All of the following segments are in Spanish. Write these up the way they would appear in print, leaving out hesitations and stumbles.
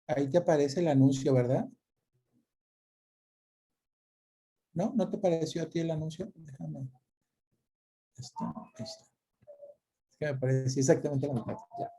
Ahí te aparece el anuncio, ¿verdad? ¿No? ¿No te pareció a ti el anuncio? Déjame. Está. Es que me parece exactamente la mitad. Ya.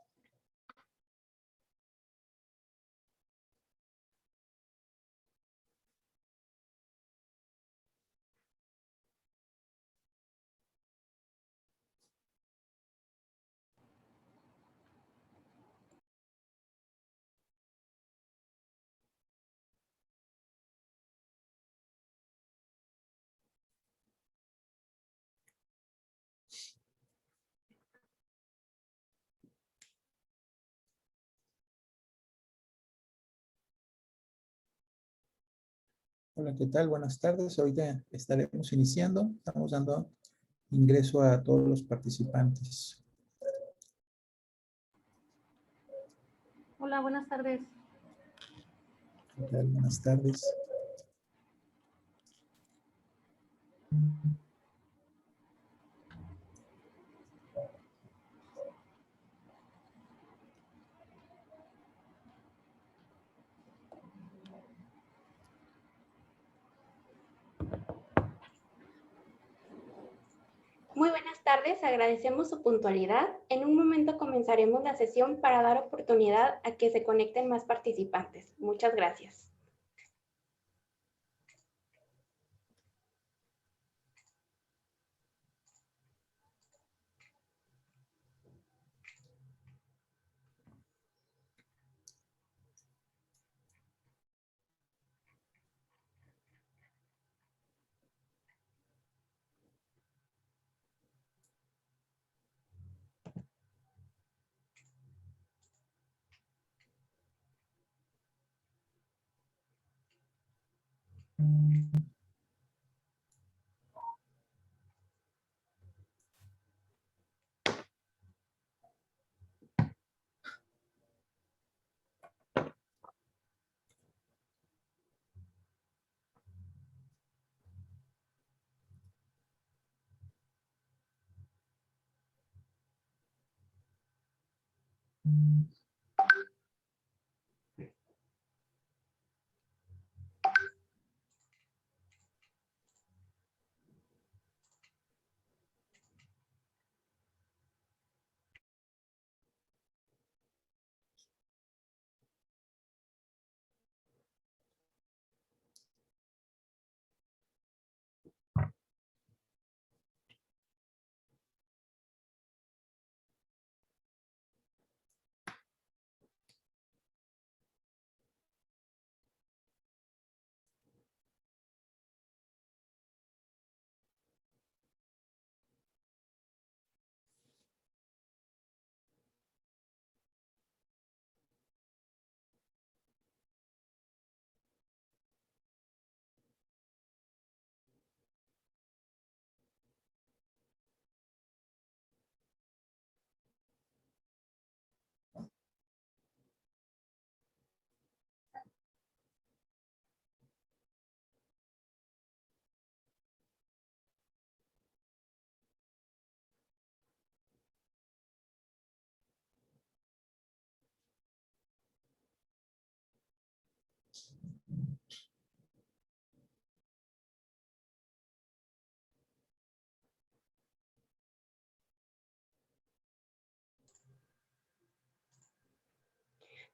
Hola, ¿qué tal? Buenas tardes. Ahorita estaremos iniciando. Estamos dando ingreso a todos los participantes. Hola, buenas tardes. ¿Qué tal? Buenas tardes. Muy buenas tardes, agradecemos su puntualidad. En un momento comenzaremos la sesión para dar oportunidad a que se conecten más participantes. Muchas gracias.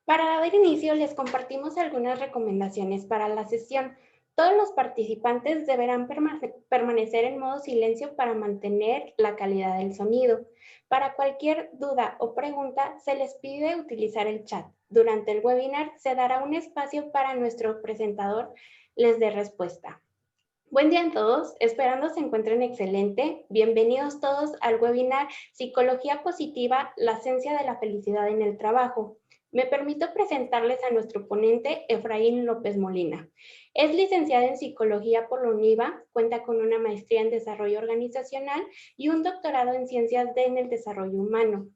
Para dar inicio, les compartimos algunas recomendaciones para la sesión. Todos los participantes deberán permanecer en modo silencio para mantener la calidad del sonido. Para cualquier duda o pregunta, se les pide utilizar el chat. Durante el webinar se dará un espacio para nuestro presentador les dé respuesta. Buen día a todos, esperando se encuentren excelente. Bienvenidos todos al webinar Psicología Positiva, la esencia de la felicidad en el trabajo. Me permito presentarles a nuestro ponente, Efraín López Molina. Es licenciada en Psicología por la UNIVA, cuenta con una maestría en Desarrollo Organizacional y un doctorado en Ciencias en el Desarrollo Humano.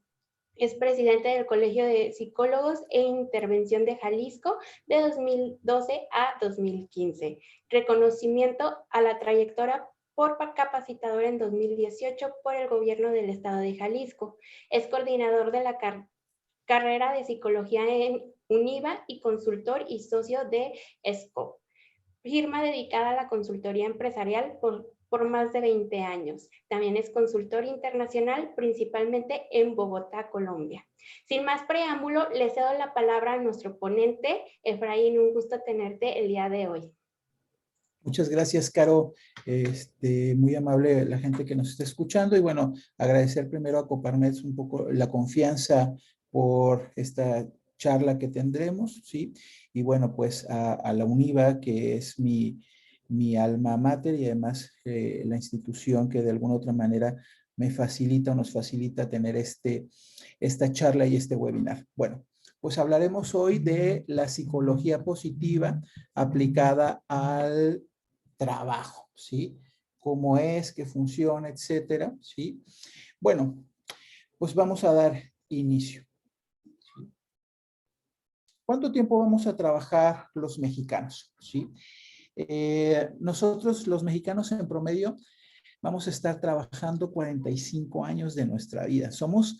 Es presidente del Colegio de Psicólogos e Intervención de Jalisco de 2012 a 2015. Reconocimiento a la trayectoria por capacitador en 2018 por el Gobierno del Estado de Jalisco. Es coordinador de la carrera de Psicología UNIVA y consultor y socio de SCOP, firma dedicada a la consultoría empresarial por más de 20 años. También es consultor internacional, principalmente en Bogotá, Colombia. Sin más preámbulo, le cedo la palabra a nuestro ponente. Efraín, un gusto tenerte el día de hoy. Muchas gracias, Caro. Muy amable la gente que nos está escuchando. Y bueno, agradecer primero a Coparmex un poco la confianza por esta charla que tendremos, ¿sí? Y bueno, pues a la UNIVA, que es mi alma mater y además la institución que de alguna otra manera me facilita o nos facilita tener esta charla y este webinar. Bueno, pues hablaremos hoy de la psicología positiva aplicada al trabajo, ¿sí? Cómo es, qué funciona, etcétera, ¿sí? Bueno, pues vamos a dar inicio. ¿Sí? ¿Cuánto tiempo vamos a trabajar los mexicanos? ¿Sí? Nosotros, los mexicanos en promedio, vamos a estar trabajando 45 años de nuestra vida. Somos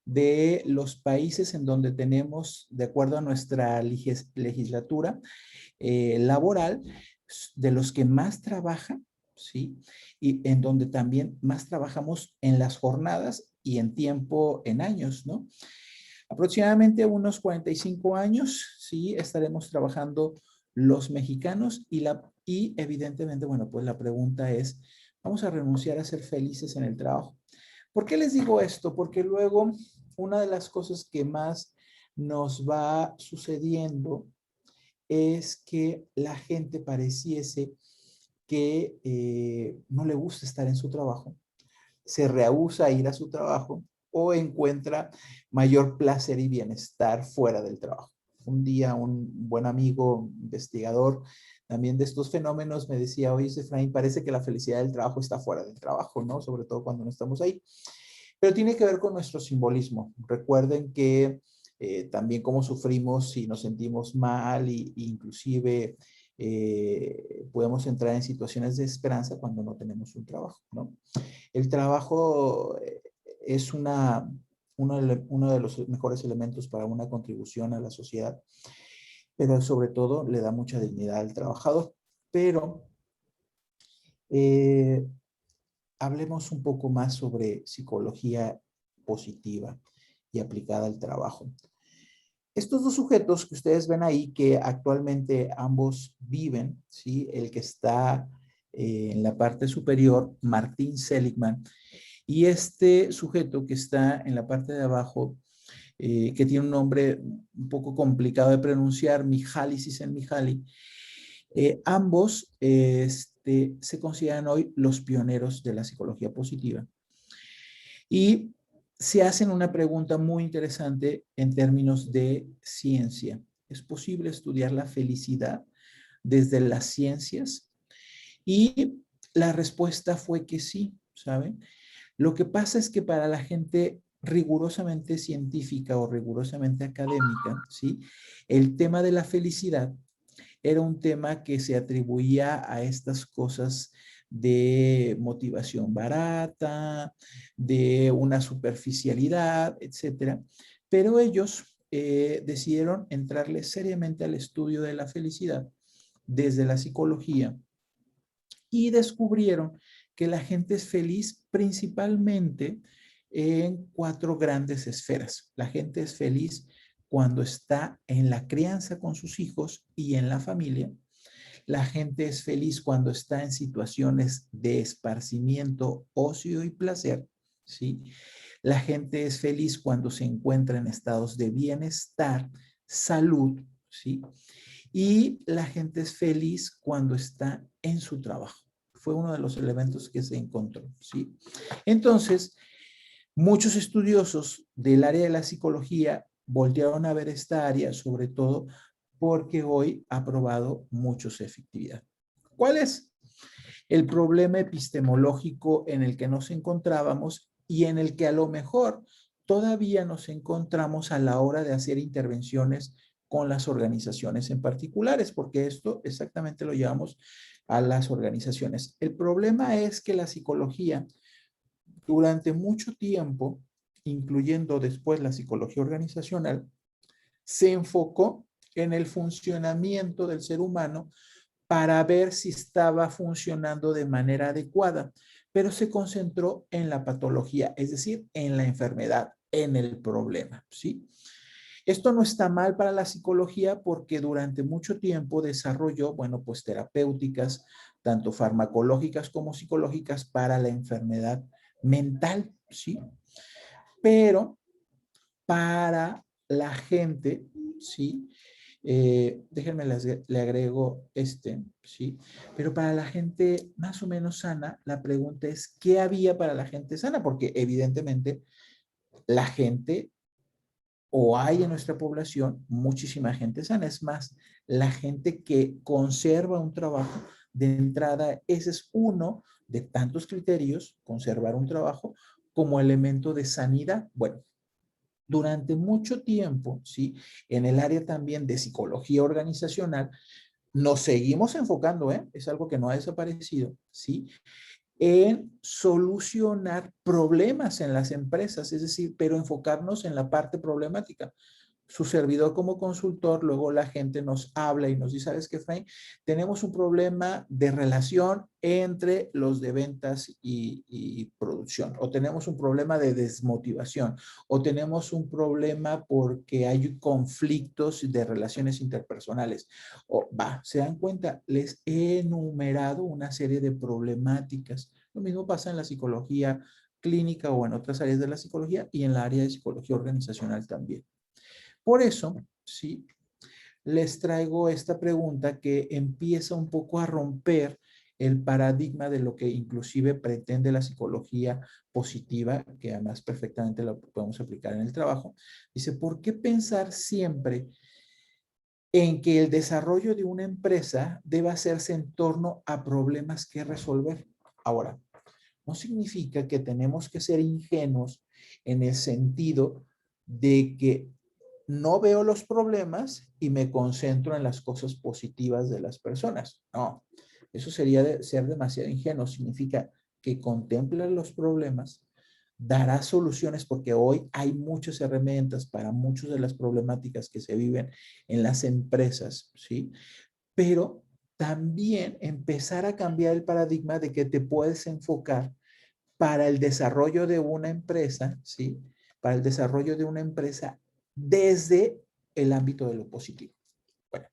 de los países en donde tenemos, de acuerdo a nuestra legislatura laboral, de los que más trabajan, ¿sí? Y en donde también más trabajamos en las jornadas y en tiempo, en años, ¿no? Aproximadamente unos 45 años, ¿sí? Estaremos trabajando los mexicanos y evidentemente, bueno, pues la pregunta es, ¿vamos a renunciar a ser felices en el trabajo? ¿Por qué les digo esto? Porque luego una de las cosas que más nos va sucediendo es que la gente pareciese que no le gusta estar en su trabajo, se rehúsa a ir a su trabajo o encuentra mayor placer y bienestar fuera del trabajo. Un día un buen amigo investigador también de estos fenómenos me decía, oye, Efraín, parece que la felicidad del trabajo está fuera del trabajo, ¿no? Sobre todo cuando no estamos ahí. Pero tiene que ver con nuestro simbolismo. Recuerden que también cómo sufrimos si nos sentimos mal e inclusive podemos entrar en situaciones de esperanza cuando no tenemos un trabajo, ¿no? El trabajo es uno de los mejores elementos para una contribución a la sociedad, pero sobre todo le da mucha dignidad al trabajador. Pero hablemos un poco más sobre psicología positiva y aplicada al trabajo. Estos dos sujetos que ustedes ven ahí, que actualmente ambos viven, ¿sí? El que está en la parte superior, Martin Seligman, y este sujeto que está en la parte de abajo, que tiene un nombre un poco complicado de pronunciar, Mihaly Csikszentmihalyi, ambos se consideran hoy los pioneros de la psicología positiva. Y se hacen una pregunta muy interesante en términos de ciencia. ¿Es posible estudiar la felicidad desde las ciencias? Y la respuesta fue que sí, ¿saben? Lo que pasa es que para la gente rigurosamente científica o rigurosamente académica, ¿sí? El tema de la felicidad era un tema que se atribuía a estas cosas de motivación barata, de una superficialidad, etcétera. Pero ellos decidieron entrarle seriamente al estudio de la felicidad desde la psicología y descubrieron que la gente es feliz principalmente en 4 grandes esferas. La gente es feliz cuando está en la crianza con sus hijos y en la familia. La gente es feliz cuando está en situaciones de esparcimiento, ocio y placer, ¿sí? La gente es feliz cuando se encuentra en estados de bienestar, salud, ¿sí? Y la gente es feliz cuando está en su trabajo. Fue uno de los elementos que se encontró, ¿sí? Entonces, muchos estudiosos del área de la psicología voltearon a ver esta área, sobre todo porque hoy ha probado mucho su efectividad. ¿Cuál es? El problema epistemológico en el que nos encontrábamos y en el que a lo mejor todavía nos encontramos a la hora de hacer intervenciones con las organizaciones en particulares, porque esto exactamente lo llevamos a las organizaciones. El problema es que la psicología durante mucho tiempo, incluyendo después la psicología organizacional, se enfocó en el funcionamiento del ser humano para ver si estaba funcionando de manera adecuada, pero se concentró en la patología, es decir, en la enfermedad, en el problema, ¿sí? Esto no está mal para la psicología porque durante mucho tiempo desarrolló, bueno, pues terapéuticas, tanto farmacológicas como psicológicas para la enfermedad mental, ¿sí? Pero para la gente, ¿sí? Déjenme le agrego ¿sí? Pero para la gente más o menos sana, la pregunta es, ¿qué había para la gente sana? Porque evidentemente la gente, o hay en nuestra población muchísima gente sana. Es más, la gente que conserva un trabajo, de entrada, ese es uno de tantos criterios, conservar un trabajo como elemento de sanidad. Bueno, durante mucho tiempo, ¿sí? En el área también de psicología organizacional, nos seguimos enfocando, ¿eh? Es algo que no ha desaparecido, ¿sí? En solucionar problemas en las empresas, es decir, pero enfocarnos en la parte problemática. Su servidor como consultor, luego la gente nos habla y nos dice, ¿sabes qué, Frank? Tenemos un problema de relación entre los de ventas y producción, o tenemos un problema de desmotivación, o tenemos un problema porque hay conflictos de relaciones interpersonales. O va, se dan cuenta, les he enumerado una serie de problemáticas. Lo mismo pasa en la psicología clínica o en otras áreas de la psicología y en la área de psicología organizacional también. Por eso, sí, les traigo esta pregunta que empieza un poco a romper el paradigma de lo que inclusive pretende la psicología positiva, que además perfectamente lo podemos aplicar en el trabajo. Dice, ¿por qué pensar siempre en que el desarrollo de una empresa debe hacerse en torno a problemas que resolver? Ahora, no significa que tenemos que ser ingenuos en el sentido de que no veo los problemas y me concentro en las cosas positivas de las personas. No, eso sería ser demasiado ingenuo. Significa que contempla los problemas, dará soluciones porque hoy hay muchas herramientas para muchas de las problemáticas que se viven en las empresas, ¿sí? Pero también empezar a cambiar el paradigma de que te puedes enfocar para el desarrollo de una empresa, ¿sí? Para el desarrollo de una empresa desde el ámbito de lo positivo. Bueno,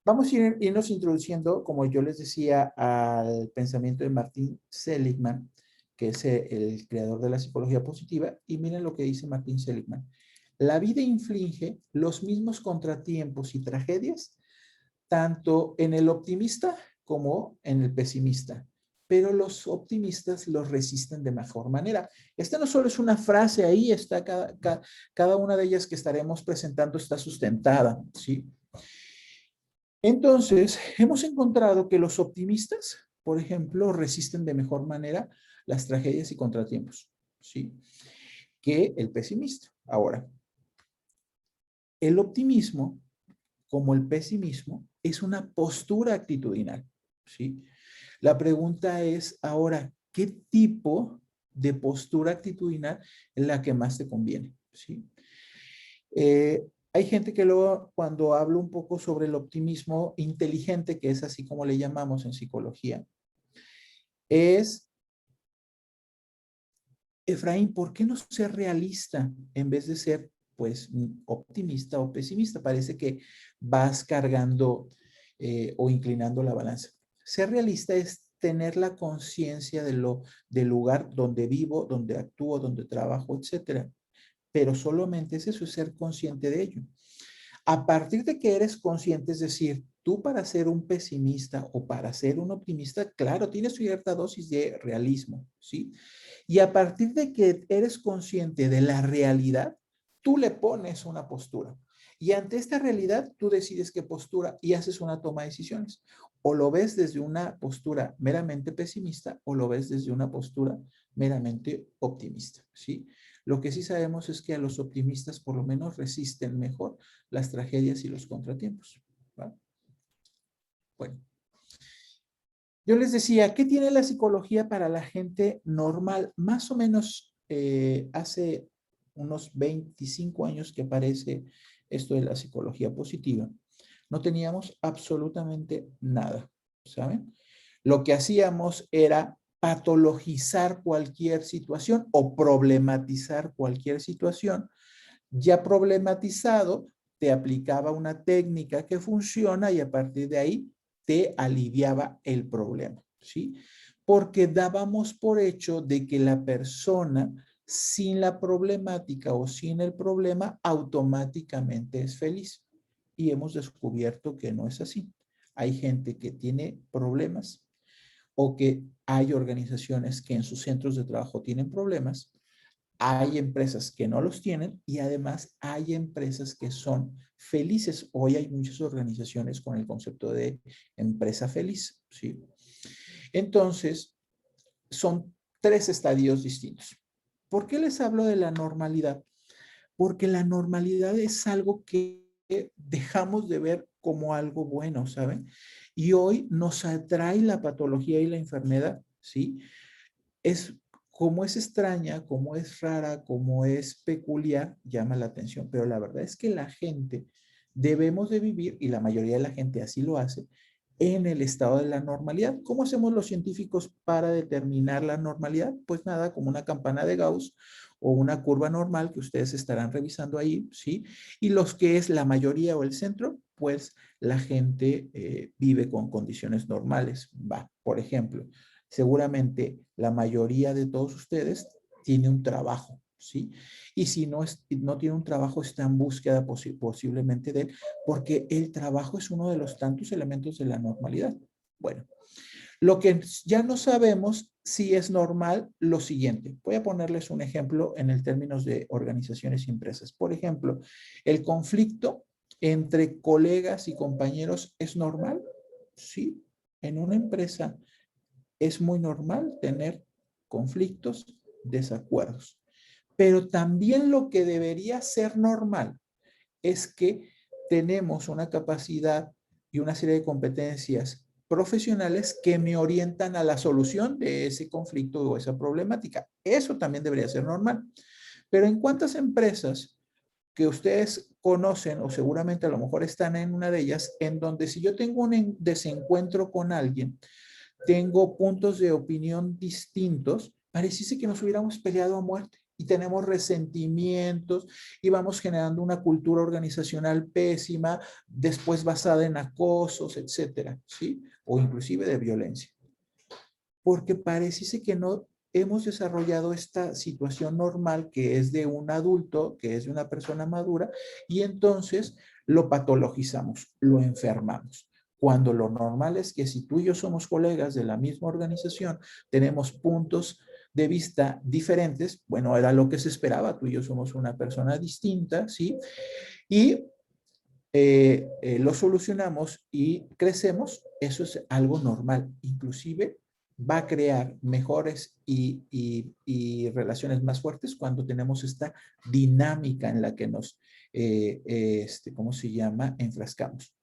vamos a irnos introduciendo, como yo les decía, al pensamiento de Martin Seligman, que es el creador de la psicología positiva, y miren lo que dice Martin Seligman. La vida inflige los mismos contratiempos y tragedias tanto en el optimista como en el pesimista, pero los optimistas los resisten de mejor manera. Esta no solo es una frase, ahí está cada una de ellas que estaremos presentando está sustentada, ¿sí? Entonces, hemos encontrado que los optimistas, por ejemplo, resisten de mejor manera las tragedias y contratiempos, ¿sí? Que el pesimista. Ahora, el optimismo, como el pesimismo, es una postura actitudinal, ¿sí? La pregunta es ahora, ¿qué tipo de postura actitudinal es la que más te conviene? ¿Sí? Hay gente que luego, cuando hablo un poco sobre el optimismo inteligente, que es así como le llamamos en psicología, es, Efraín, ¿por qué no ser realista en vez de ser, pues, optimista o pesimista? Parece que vas cargando o inclinando la balanza. Ser realista es tener la conciencia del lugar donde vivo, donde actúo, donde trabajo, etcétera. Pero solamente es eso, es ser consciente de ello. A partir de que eres consciente, es decir, tú para ser un pesimista o para ser un optimista, claro, tienes cierta dosis de realismo, ¿sí? Y a partir de que eres consciente de la realidad, tú le pones una postura. Y ante esta realidad, tú decides qué postura y haces una toma de decisiones. O lo ves desde una postura meramente pesimista o lo ves desde una postura meramente optimista, ¿sí? Lo que sí sabemos es que a los optimistas por lo menos resisten mejor las tragedias y los contratiempos, ¿va? Bueno, yo les decía, ¿qué tiene la psicología para la gente normal? Más o menos hace unos 25 años que aparece esto de la psicología positiva, no teníamos absolutamente nada, ¿saben? Lo que hacíamos era patologizar cualquier situación o problematizar cualquier situación. Ya problematizado, te aplicaba una técnica que funciona y a partir de ahí te aliviaba el problema, ¿sí? Porque dábamos por hecho de que la persona sin la problemática o sin el problema automáticamente es feliz. Y hemos descubierto que no es así. Hay gente que tiene problemas o que hay organizaciones que en sus centros de trabajo tienen problemas, hay empresas que no los tienen y además hay empresas que son felices. Hoy hay muchas organizaciones con el concepto de empresa feliz, ¿sí? Entonces, son tres estadios distintos. ¿Por qué les hablo de la normalidad? Porque la normalidad es algo que dejamos de ver como algo bueno, ¿saben? Y hoy nos atrae la patología y la enfermedad, ¿sí? Es como es extraña, como es rara, como es peculiar, llama la atención, pero la verdad es que la gente debemos de vivir, y la mayoría de la gente así lo hace, en el estado de la normalidad. ¿Cómo hacemos los científicos para determinar la normalidad? Pues nada, como una campana de Gauss o una curva normal que ustedes estarán revisando ahí, ¿sí? Y los que es la mayoría o el centro, pues la gente vive con condiciones normales. Va, por ejemplo, seguramente la mayoría de todos ustedes tiene un trabajo, ¿sí? Y si no tiene un trabajo, está en búsqueda posiblemente de él, porque el trabajo es uno de los tantos elementos de la normalidad. Bueno, lo que ya no sabemos si es normal lo siguiente. Voy a ponerles un ejemplo en el términos de organizaciones y empresas. Por ejemplo, el conflicto entre colegas y compañeros es normal, ¿sí? En una empresa es muy normal tener conflictos, desacuerdos. Pero también lo que debería ser normal es que tenemos una capacidad y una serie de competencias profesionales que me orientan a la solución de ese conflicto o esa problemática. Eso también debería ser normal. Pero ¿en cuántas empresas que ustedes conocen o seguramente a lo mejor están en una de ellas, en donde si yo tengo un desencuentro con alguien, tengo puntos de opinión distintos, pareciese que nos hubiéramos peleado a muerte y tenemos resentimientos y vamos generando una cultura organizacional pésima, después basada en acosos, etcétera, ¿sí? O inclusive de violencia. Porque pareciese que no hemos desarrollado esta situación normal que es de un adulto, que es de una persona madura, y entonces lo patologizamos, lo enfermamos. Cuando lo normal es que si tú y yo somos colegas de la misma organización, tenemos puntos de vista diferentes, bueno, era lo que se esperaba, tú y yo somos una persona distinta, ¿sí? Y lo solucionamos y crecemos, eso es algo normal. Inclusive va a crear mejores y relaciones más fuertes cuando tenemos esta dinámica en la que nos, ¿cómo se llama? Enfrascamos.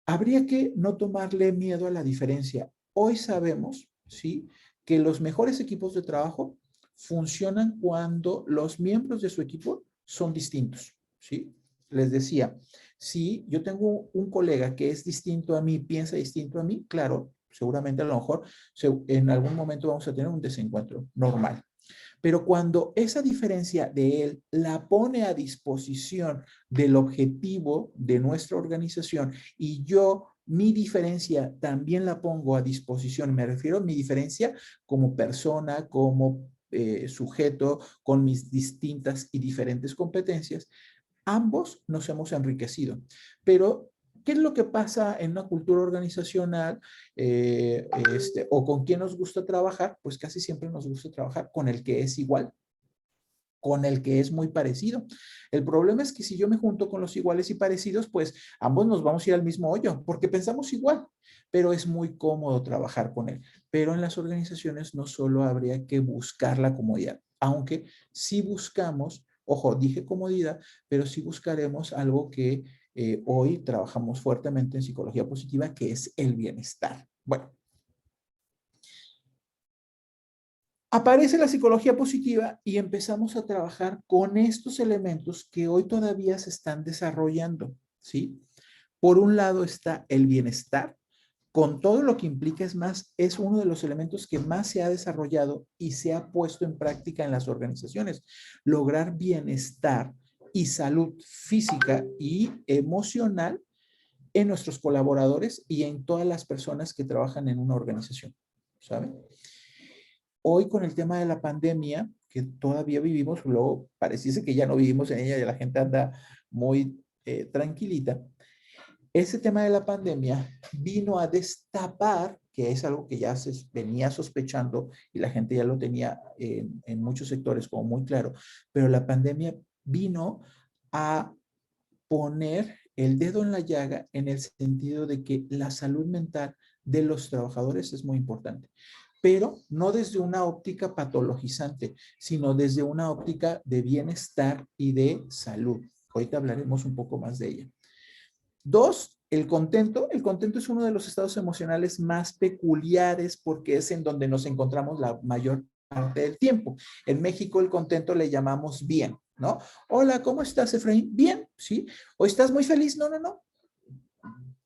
Habría que no tomarle miedo a la diferencia. Hoy sabemos, ¿sí? Que los mejores equipos de trabajo funcionan cuando los miembros de su equipo son distintos, ¿sí? Les decía, si yo tengo un colega que es distinto a mí, piensa distinto a mí, claro, seguramente a lo mejor en algún momento vamos a tener un desencuentro normal. Pero cuando esa diferencia de él la pone a disposición del objetivo de nuestra organización y yo mi diferencia también la pongo a disposición, me refiero a mi diferencia como persona, como sujeto, con mis distintas y diferentes competencias, ambos nos hemos enriquecido. Pero, ¿qué es lo que pasa en una cultura organizacional o con quién nos gusta trabajar? Pues casi siempre nos gusta trabajar con el que es igual, con el que es muy parecido. El problema es que si yo me junto con los iguales y parecidos, pues ambos nos vamos a ir al mismo hoyo, porque pensamos igual, pero es muy cómodo trabajar con él. Pero en las organizaciones no solo habría que buscar la comodidad, aunque sí buscamos, ojo, dije comodidad, pero sí buscaremos algo que hoy trabajamos fuertemente en psicología positiva, que es el bienestar. Bueno, Aparece la psicología positiva y empezamos a trabajar con estos elementos que hoy todavía se están desarrollando, ¿sí? Por un lado está el bienestar, con todo lo que implica, es más, es uno de los elementos que más se ha desarrollado y se ha puesto en práctica en las organizaciones. Lograr bienestar y salud física y emocional en nuestros colaboradores y en todas las personas que trabajan en una organización, ¿saben? Hoy con el tema de la pandemia, que todavía vivimos, luego pareciese que ya no vivimos en ella y la gente anda muy tranquilita, ese tema de la pandemia vino a destapar, que es algo que ya se venía sospechando y la gente ya lo tenía en muchos sectores como muy claro, pero la pandemia vino a poner el dedo en la llaga en el sentido de que la salud mental de los trabajadores es muy importante, pero no desde una óptica patologizante, sino desde una óptica de bienestar y de salud. Ahorita hablaremos un poco más de ella. Dos, el contento. El contento es uno de los estados emocionales más peculiares porque es en donde nos encontramos la mayor parte del tiempo. En México el contento le llamamos bien, ¿no? Hola, ¿cómo estás, Efraín? Bien, ¿sí? ¿O estás muy feliz? No, no, no.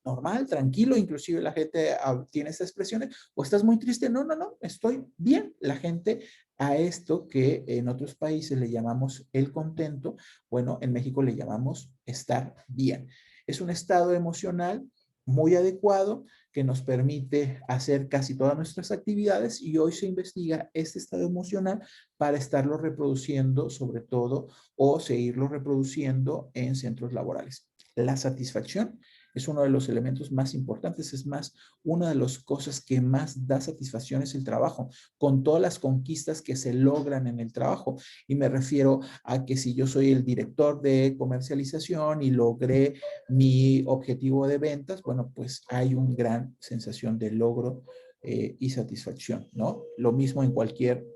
Normal, tranquilo, inclusive la gente tiene estas expresiones. ¿O estás muy triste? No, no, no, estoy bien. La gente a esto que en otros países le llamamos el contento, bueno, en México le llamamos estar bien. Es un estado emocional muy adecuado que nos permite hacer casi todas nuestras actividades y hoy se investiga este estado emocional para estarlo reproduciendo sobre todo o seguirlo reproduciendo en centros laborales. La satisfacción es uno de los elementos más importantes, es más, una de las cosas que más da satisfacción es el trabajo, con todas las conquistas que se logran en el trabajo. Y me refiero a que si yo soy el director de comercialización y logré mi objetivo de ventas, bueno, pues hay una gran sensación de logro y satisfacción, ¿no? Lo mismo en cualquier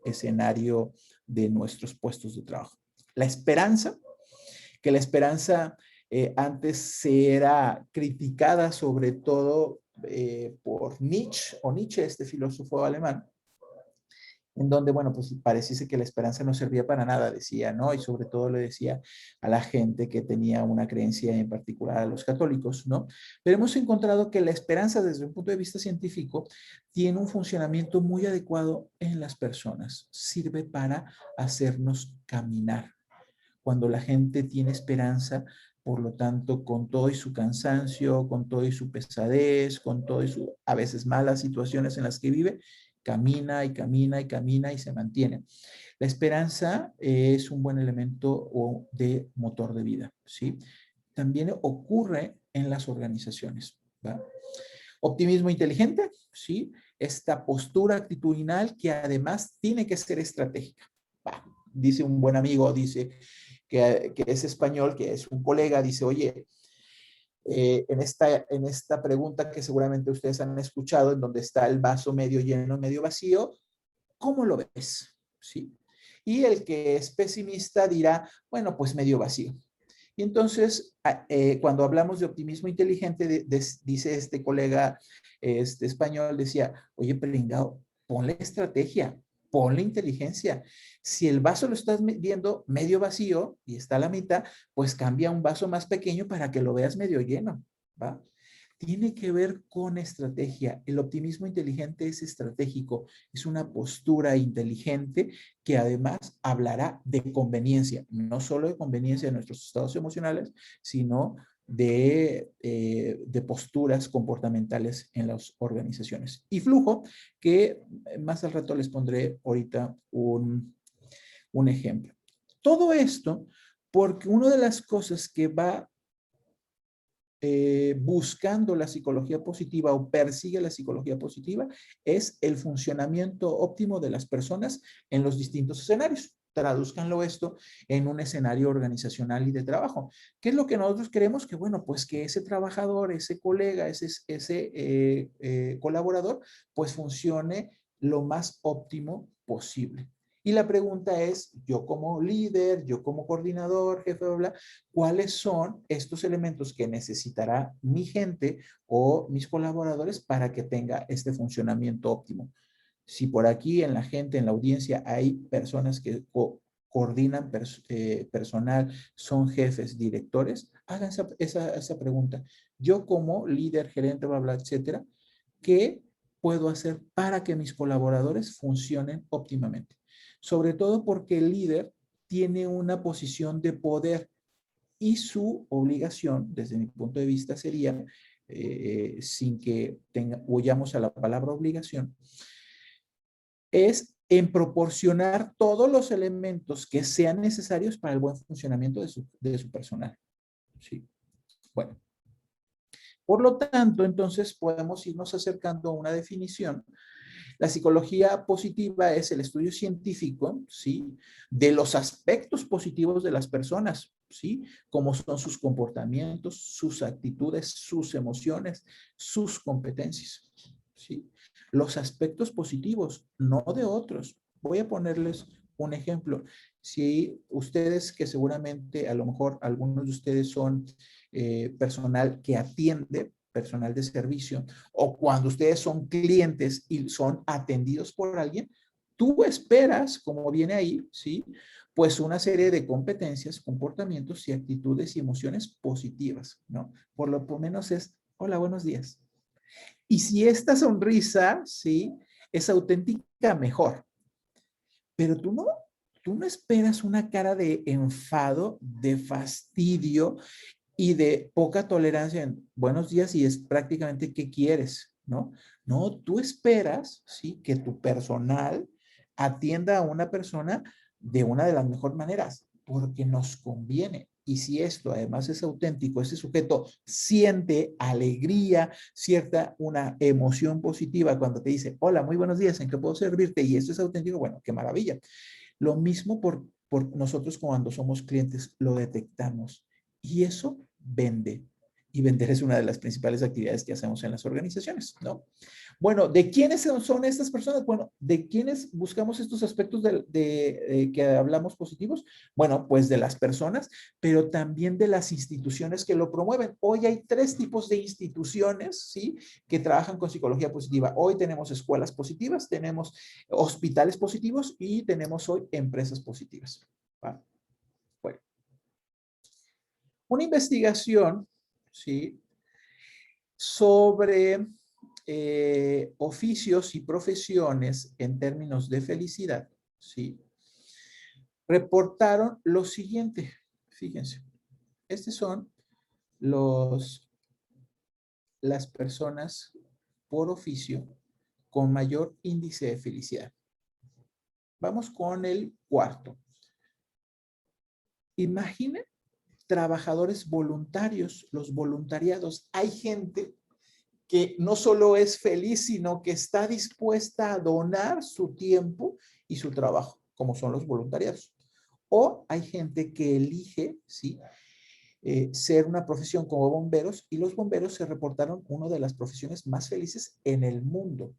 escenario de nuestros puestos de trabajo. La esperanza, que la esperanza antes se era criticada sobre todo por Nietzsche, este filósofo alemán, en donde, bueno, pues pareciese que la esperanza no servía para nada, decía, ¿no? Y sobre todo le decía a la gente que tenía una creencia en particular a los católicos, ¿no? Pero hemos encontrado que la esperanza desde un punto de vista científico tiene un funcionamiento muy adecuado en las personas, sirve para hacernos caminar. Cuando la gente tiene esperanza, por lo tanto, con todo y su cansancio, con todo y su pesadez, con todo y su a veces malas situaciones en las que vive, camina y camina y camina y se mantiene. La esperanza es un buen elemento de motor de vida, ¿sí? También ocurre en las organizaciones, ¿va? Optimismo inteligente, ¿sí? Esta postura actitudinal que además tiene que ser estratégica. Va, dice un buen amigo, dice que es español, que es un colega, dice, oye, en esta pregunta que seguramente ustedes han escuchado, en donde está el vaso medio lleno, medio vacío, ¿cómo lo ves? ¿Sí? Y el que es pesimista dirá, bueno, pues medio vacío. Y entonces, cuando hablamos de optimismo inteligente, dice este colega este español, decía, oye, pringao, ponle estrategia, ponle inteligencia. Si el vaso lo estás viendo medio vacío y está a la mitad, pues cambia a un vaso más pequeño para que lo veas medio lleno, ¿va? Tiene que ver con estrategia. El optimismo inteligente es estratégico, es una postura inteligente que además hablará de conveniencia, no solo de conveniencia de nuestros estados emocionales, sino de posturas comportamentales en las organizaciones. Y flujo, que más al rato les pondré ahorita un ejemplo. Todo esto porque una de las cosas que va buscando la psicología positiva o persigue la psicología positiva es el funcionamiento óptimo de las personas en los distintos escenarios. Tradúzcanlo esto en un escenario organizacional y de trabajo. ¿Qué es lo que nosotros queremos? Que bueno, pues que ese trabajador, ese colega, ese colaborador, pues funcione lo más óptimo posible. Y la pregunta es, yo como líder, yo como coordinador, jefe, bla, bla, ¿cuáles son estos elementos que necesitará mi gente o mis colaboradores para que tenga este funcionamiento óptimo? Si por aquí en la gente, en la audiencia, hay personas que coordinan personal, son jefes, directores, hagan esa pregunta. Yo como líder, gerente, bla, bla, etcétera, ¿qué puedo hacer para que mis colaboradores funcionen óptimamente? Sobre todo porque el líder tiene una posición de poder y su obligación, desde mi punto de vista, sería, sin que huyamos a la palabra obligación, es en proporcionar todos los elementos que sean necesarios para el buen funcionamiento de su personal. Sí. Bueno, por lo tanto, entonces podemos irnos acercando a una definición. La psicología positiva es el estudio científico, ¿sí? De los aspectos positivos de las personas, ¿sí? Como son sus comportamientos, sus actitudes, sus emociones, sus competencias, ¿sí? Los aspectos positivos, no de otros. Voy a ponerles un ejemplo. Si ustedes, que seguramente a lo mejor algunos de ustedes son personal que atiende, personal de servicio, o cuando ustedes son clientes y son atendidos por alguien, tú esperas, como viene ahí, ¿sí? Pues una serie de competencias, comportamientos y actitudes y emociones positivas, ¿no? Por lo menos es, hola, buenos días. Y si esta sonrisa, ¿sí? Es auténtica, mejor. Pero tú no esperas una cara de enfado, de fastidio y de poca tolerancia en buenos días y es prácticamente qué quieres, ¿no? No, tú esperas, ¿sí? Que tu personal atienda a una persona de una de las mejores maneras, porque nos conviene. Y si esto además es auténtico, ese sujeto siente alegría, cierta una emoción positiva cuando te dice, hola, muy buenos días, ¿en qué puedo servirte? Y esto es auténtico, bueno, qué maravilla. Lo mismo por nosotros cuando somos clientes, lo detectamos. Y eso vende. Y vender es una de las principales actividades que hacemos en las organizaciones, ¿no? Bueno, ¿de quiénes son estas personas? Bueno, ¿de quiénes buscamos estos aspectos que hablamos positivos? Bueno, pues de las personas, pero también de las instituciones que lo promueven. Hoy hay 3 tipos de instituciones, ¿sí? Que trabajan con psicología positiva. Hoy tenemos escuelas positivas, tenemos hospitales positivos y tenemos hoy empresas positivas. ¿Va? Bueno, una investigación, ¿sí? Sobre oficios y profesiones en términos de felicidad, ¿sí? Reportaron lo siguiente, fíjense, estos son las personas por oficio con mayor índice de felicidad. Vamos con el cuarto. Imaginen trabajadores voluntarios, los voluntariados. Hay gente que no solo es feliz, sino que está dispuesta a donar su tiempo y su trabajo, como son los voluntariados. O hay gente que elige, ¿sí? Ser una profesión como bomberos y los bomberos se reportaron una de las profesiones más felices en el mundo,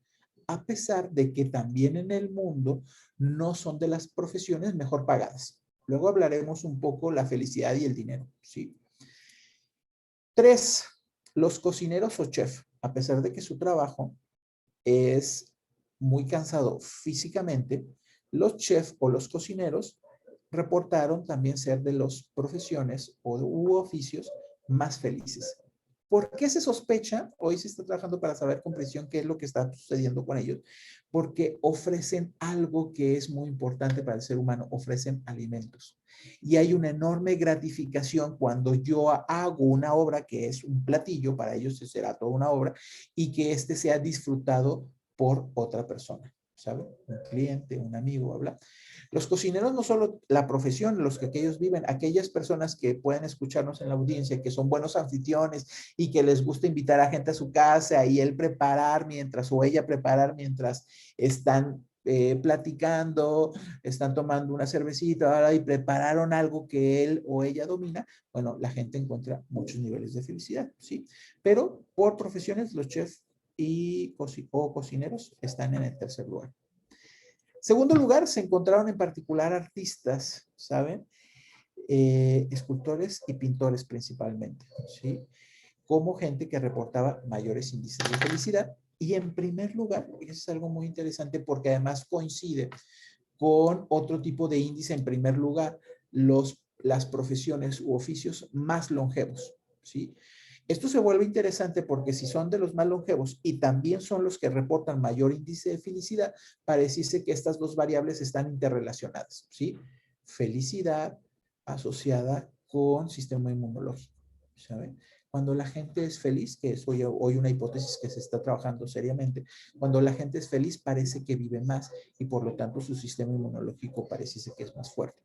a pesar de que también en el mundo no son de las profesiones mejor pagadas. Luego hablaremos un poco la felicidad y el dinero, ¿sí? 3, los cocineros o chef, a pesar de que su trabajo es muy cansado físicamente, los chefs o los cocineros reportaron también ser de las profesiones u oficios más felices. ¿Por qué se sospecha? Hoy se está trabajando para saber con precisión qué es lo que está sucediendo con ellos, porque ofrecen algo que es muy importante para el ser humano, ofrecen alimentos. Y hay una enorme gratificación cuando yo hago una obra que es un platillo, para ellos será toda una obra, y que este sea disfrutado por otra persona, ¿sabe? Un cliente, un amigo, habla. Los cocineros no solo la profesión, los que aquellos viven, aquellas personas que pueden escucharnos en la audiencia, que son buenos anfitriones y que les gusta invitar a gente a su casa y él preparar mientras o ella preparar mientras están platicando, están tomando una cervecita ¿verdad? Y prepararon algo que él o ella domina, bueno, la gente encuentra muchos niveles de felicidad, ¿sí? Pero por profesiones, los chefs o cocineros están en el tercer lugar. Segundo lugar, se encontraron en particular artistas, ¿saben? Escultores y pintores principalmente, ¿sí? Como gente que reportaba mayores índices de felicidad. Y en primer lugar, eso es algo muy interesante porque además coincide con otro tipo de índice. En primer lugar, las profesiones u oficios más longevos, ¿sí? Esto se vuelve interesante porque si son de los más longevos y también son los que reportan mayor índice de felicidad, pareciese que estas dos variables están interrelacionadas, ¿sí? Felicidad asociada con sistema inmunológico, ¿saben? Cuando la gente es feliz, que es hoy una hipótesis que se está trabajando seriamente, cuando la gente es feliz parece que vive más y por lo tanto su sistema inmunológico parece que es más fuerte.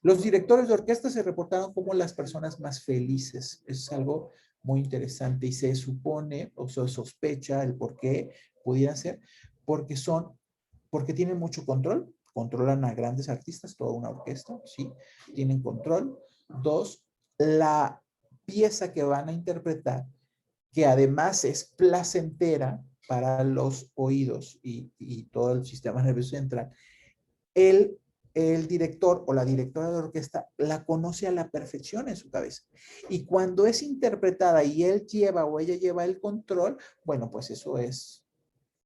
Los directores de orquesta se reportaron como las personas más felices. Es algo muy interesante y se supone o se sospecha el por qué pudieran ser, porque tienen mucho control, controlan a grandes artistas, toda una orquesta, ¿sí? Tienen control. Dos, la pieza que van a interpretar, que además es placentera para los oídos y todo el sistema nervioso central, el, el director o la directora de orquesta la conoce a la perfección en su cabeza. Y cuando es interpretada y él lleva o ella lleva el control, bueno, pues eso es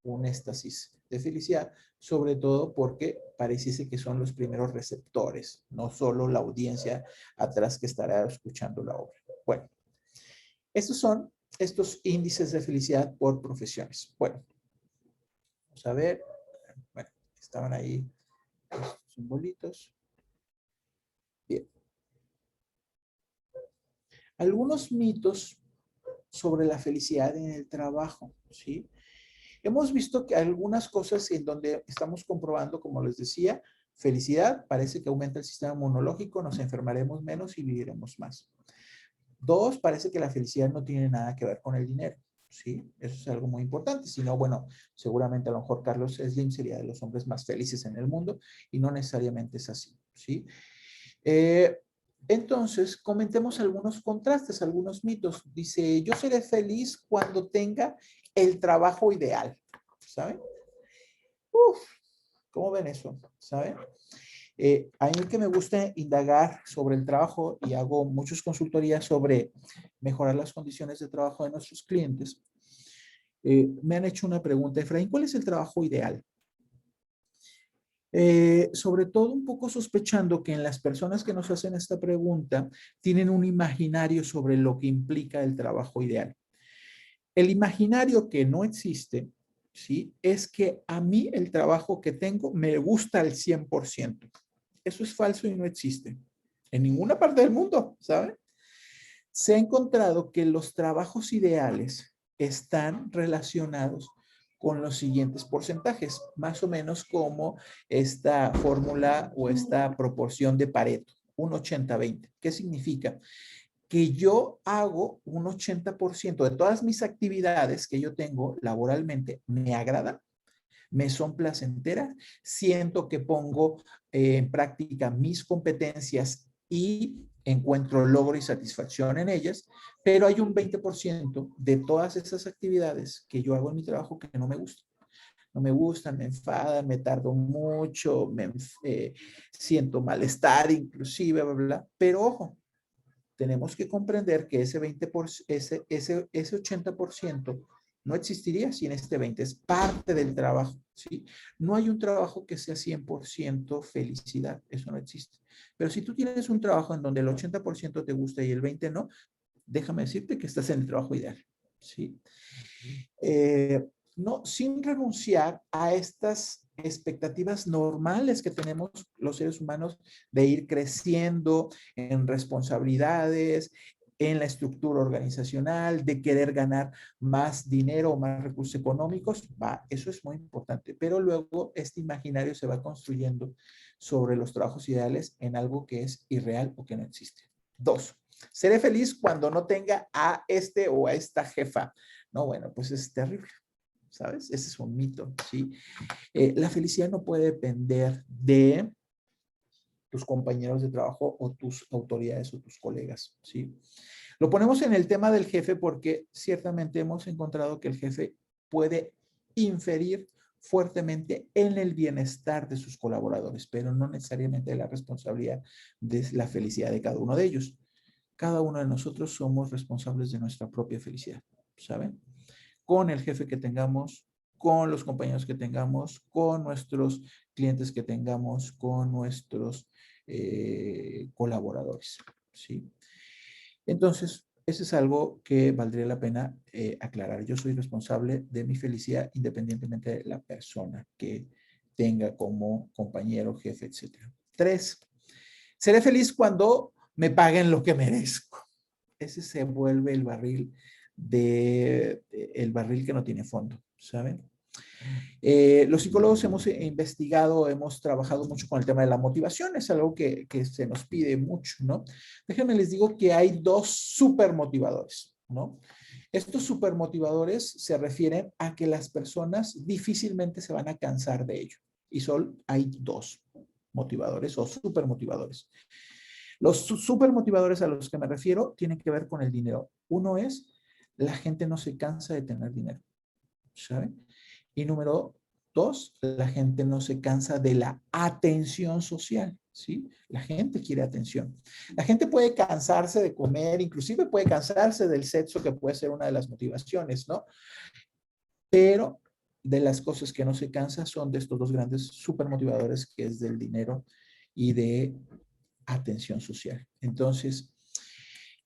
un éxtasis de felicidad, sobre todo porque pareciese que son los primeros receptores, no solo la audiencia atrás que estará escuchando la obra. Bueno, estos son estos índices de felicidad por profesiones. Bueno, vamos a ver. Bueno, estaban ahí los simbolitos. Bien. Algunos mitos sobre la felicidad en el trabajo, ¿sí? Hemos visto que algunas cosas en donde estamos comprobando, como les decía, felicidad, parece que aumenta el sistema inmunológico, nos enfermaremos menos y viviremos más. Dos, parece que la felicidad no tiene nada que ver con el dinero, ¿sí? Eso es algo muy importante. Si no, bueno, seguramente a lo mejor Carlos Slim sería de los hombres más felices en el mundo y no necesariamente es así, ¿sí? Entonces, comentemos algunos contrastes, algunos mitos. Dice, yo seré feliz cuando tenga el trabajo ideal, ¿saben? Uf, ¿cómo ven eso? ¿Saben? A mí que me gusta indagar sobre el trabajo y hago muchas consultorías sobre mejorar las condiciones de trabajo de nuestros clientes. Me han hecho una pregunta, Efraín, ¿cuál es el trabajo ideal? Sobre todo un poco sospechando que en las personas que nos hacen esta pregunta tienen un imaginario sobre lo que implica el trabajo ideal. El imaginario que no existe, ¿sí? Es que a mí el trabajo que tengo me gusta al 100%. Eso es falso y no existe en ninguna parte del mundo, ¿saben? Se ha encontrado que los trabajos ideales están relacionados con los siguientes porcentajes, más o menos como esta fórmula o esta proporción de Pareto, un 80-20. ¿Qué significa? Que yo hago un 80% de todas mis actividades que yo tengo laboralmente, me agradan, me son placenteras, siento que pongo en práctica mis competencias y encuentro logro y satisfacción en ellas, pero hay un 20% de todas esas actividades que yo hago en mi trabajo que no me gustan. No me gustan, me enfadan, me tardo mucho, siento malestar inclusive, bla, bla, bla. Pero ojo, tenemos que comprender que ese 20%, ese 80% no existiría sin este 20%, es parte del trabajo, ¿sí? No hay un trabajo que sea 100% felicidad, eso no existe. Pero si tú tienes un trabajo en donde el 80% te gusta y el 20% no, déjame decirte que estás en el trabajo ideal, ¿sí? No, sin renunciar a estas expectativas normales que tenemos los seres humanos de ir creciendo en responsabilidades, en la estructura organizacional, de querer ganar más dinero o más recursos económicos, eso es muy importante. Pero luego este imaginario se va construyendo sobre los trabajos ideales en algo que es irreal o que no existe. Dos, seré feliz cuando no tenga a este o a esta jefa. No, bueno, pues es terrible, ¿sabes? Ese es un mito, ¿sí? La felicidad no puede depender de tus compañeros de trabajo o tus autoridades o tus colegas, ¿sí? Lo ponemos en el tema del jefe porque ciertamente hemos encontrado que el jefe puede inferir fuertemente en el bienestar de sus colaboradores, pero no necesariamente la responsabilidad de la felicidad de cada uno de ellos. Cada uno de nosotros somos responsables de nuestra propia felicidad, ¿saben? Con el jefe que tengamos, con los compañeros que tengamos, con nuestros clientes que tengamos, con nuestros colaboradores, ¿sí? Entonces, eso es algo que valdría la pena aclarar. Yo soy responsable de mi felicidad independientemente de la persona que tenga como compañero, jefe, etcétera. 3, seré feliz cuando me paguen lo que merezco. Ese se vuelve el barril que no tiene fondo, ¿saben? Los psicólogos hemos investigado, hemos trabajado mucho con el tema de la motivación, es algo que se nos pide mucho, ¿no? Déjenme les digo que hay dos supermotivadores, ¿no? Estos supermotivadores se refieren a que las personas difícilmente se van a cansar de ello. Y hay dos motivadores o supermotivadores. Los supermotivadores a los que me refiero tienen que ver con el dinero. Uno es, la gente no se cansa de tener dinero, ¿saben? Y número dos, la gente no se cansa de la atención social, ¿sí? La gente quiere atención. La gente puede cansarse de comer, inclusive puede cansarse del sexo, que puede ser una de las motivaciones, ¿no? Pero de las cosas que no se cansa son de estos dos grandes supermotivadores, que es del dinero y de atención social. Entonces,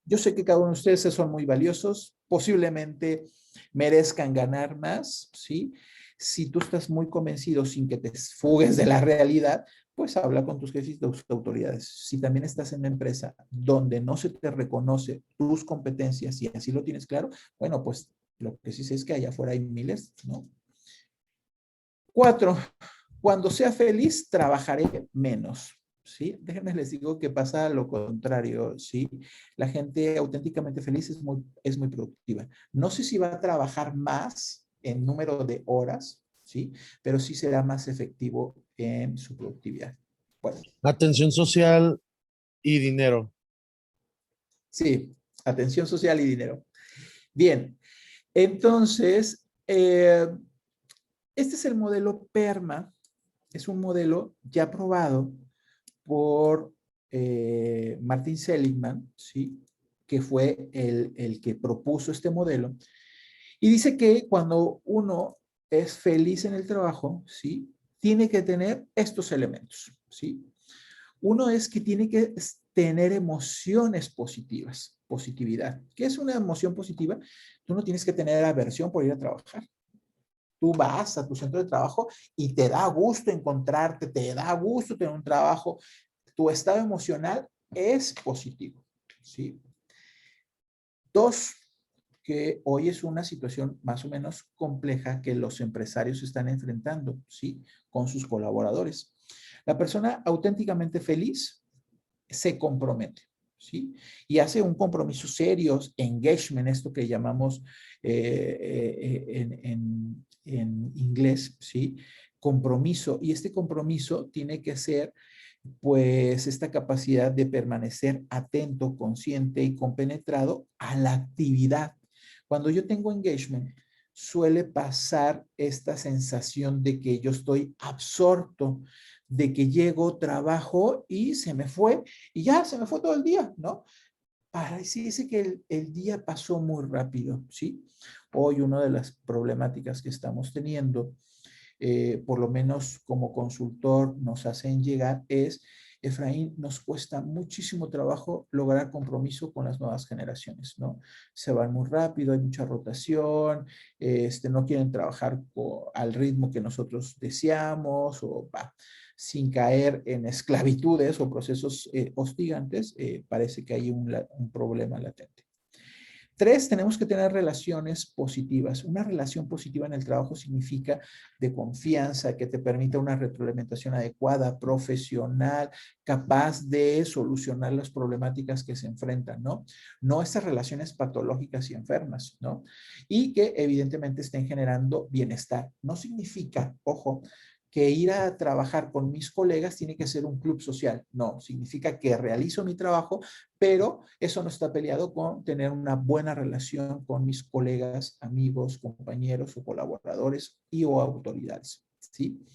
yo sé que cada uno de ustedes son muy valiosos, posiblemente merezcan ganar más, ¿sí? Si tú estás muy convencido sin que te fugues de la realidad, pues habla con tus jefes y tus autoridades. Si también estás en una empresa donde no se te reconoce tus competencias y así lo tienes claro, bueno, pues lo que sí sé es que allá afuera hay miles, ¿no? 4, cuando sea feliz, trabajaré menos. ¿Sí? Déjenme les digo que pasa lo contrario, ¿sí? La gente auténticamente feliz es muy productiva. No sé si va a trabajar más en número de horas, ¿sí? Pero sí será más efectivo en su productividad. Bueno, Atención social y dinero. sí, atención social y dinero. Bien, entonces, este es el modelo PERMA. Es un modelo ya probado por Martin Seligman, ¿sí? Que fue el que propuso este modelo. Y dice que cuando uno es feliz en el trabajo, ¿sí? Tiene que tener estos elementos, ¿sí? Uno es que tiene que tener emociones positivas, positividad. ¿Qué es una emoción positiva? Tú no tienes que tener aversión por ir a trabajar. Tú vas a tu centro de trabajo y te da gusto encontrarte, te da gusto tener un trabajo. Tu estado emocional es positivo, ¿sí? 2, que hoy es una situación más o menos compleja que los empresarios están enfrentando, ¿sí? Con sus colaboradores. La persona auténticamente feliz se compromete, ¿sí? Y hace un compromiso serio, engagement, esto que llamamos en inglés, ¿sí? Compromiso. Y este compromiso tiene que ser, pues, esta capacidad de permanecer atento, consciente y compenetrado a la actividad. Cuando yo tengo engagement, suele pasar esta sensación de que yo estoy absorto, de que llego, trabajo y se me fue, y ya se me fue todo el día, ¿no? Parece que el día pasó muy rápido, ¿sí? Hoy una de las problemáticas que estamos teniendo, por lo menos como consultor nos hacen llegar, es, Efraín, nos cuesta muchísimo trabajo lograr compromiso con las nuevas generaciones, ¿no? Se van muy rápido, hay mucha rotación, no quieren trabajar al ritmo que nosotros deseamos o sin caer en esclavitudes o procesos hostigantes, parece que hay un problema latente. 3, tenemos que tener relaciones positivas. Una relación positiva en el trabajo significa de confianza, que te permita una retroalimentación adecuada, profesional, capaz de solucionar las problemáticas que se enfrentan, ¿no? No estas relaciones patológicas y enfermas, ¿no? Y que evidentemente estén generando bienestar. No significa, ojo, que ir a trabajar con mis colegas tiene que ser un club social. No, significa que realizo mi trabajo, pero eso no está peleado con tener una buena relación con mis colegas, amigos, compañeros o colaboradores y o autoridades, ¿sí?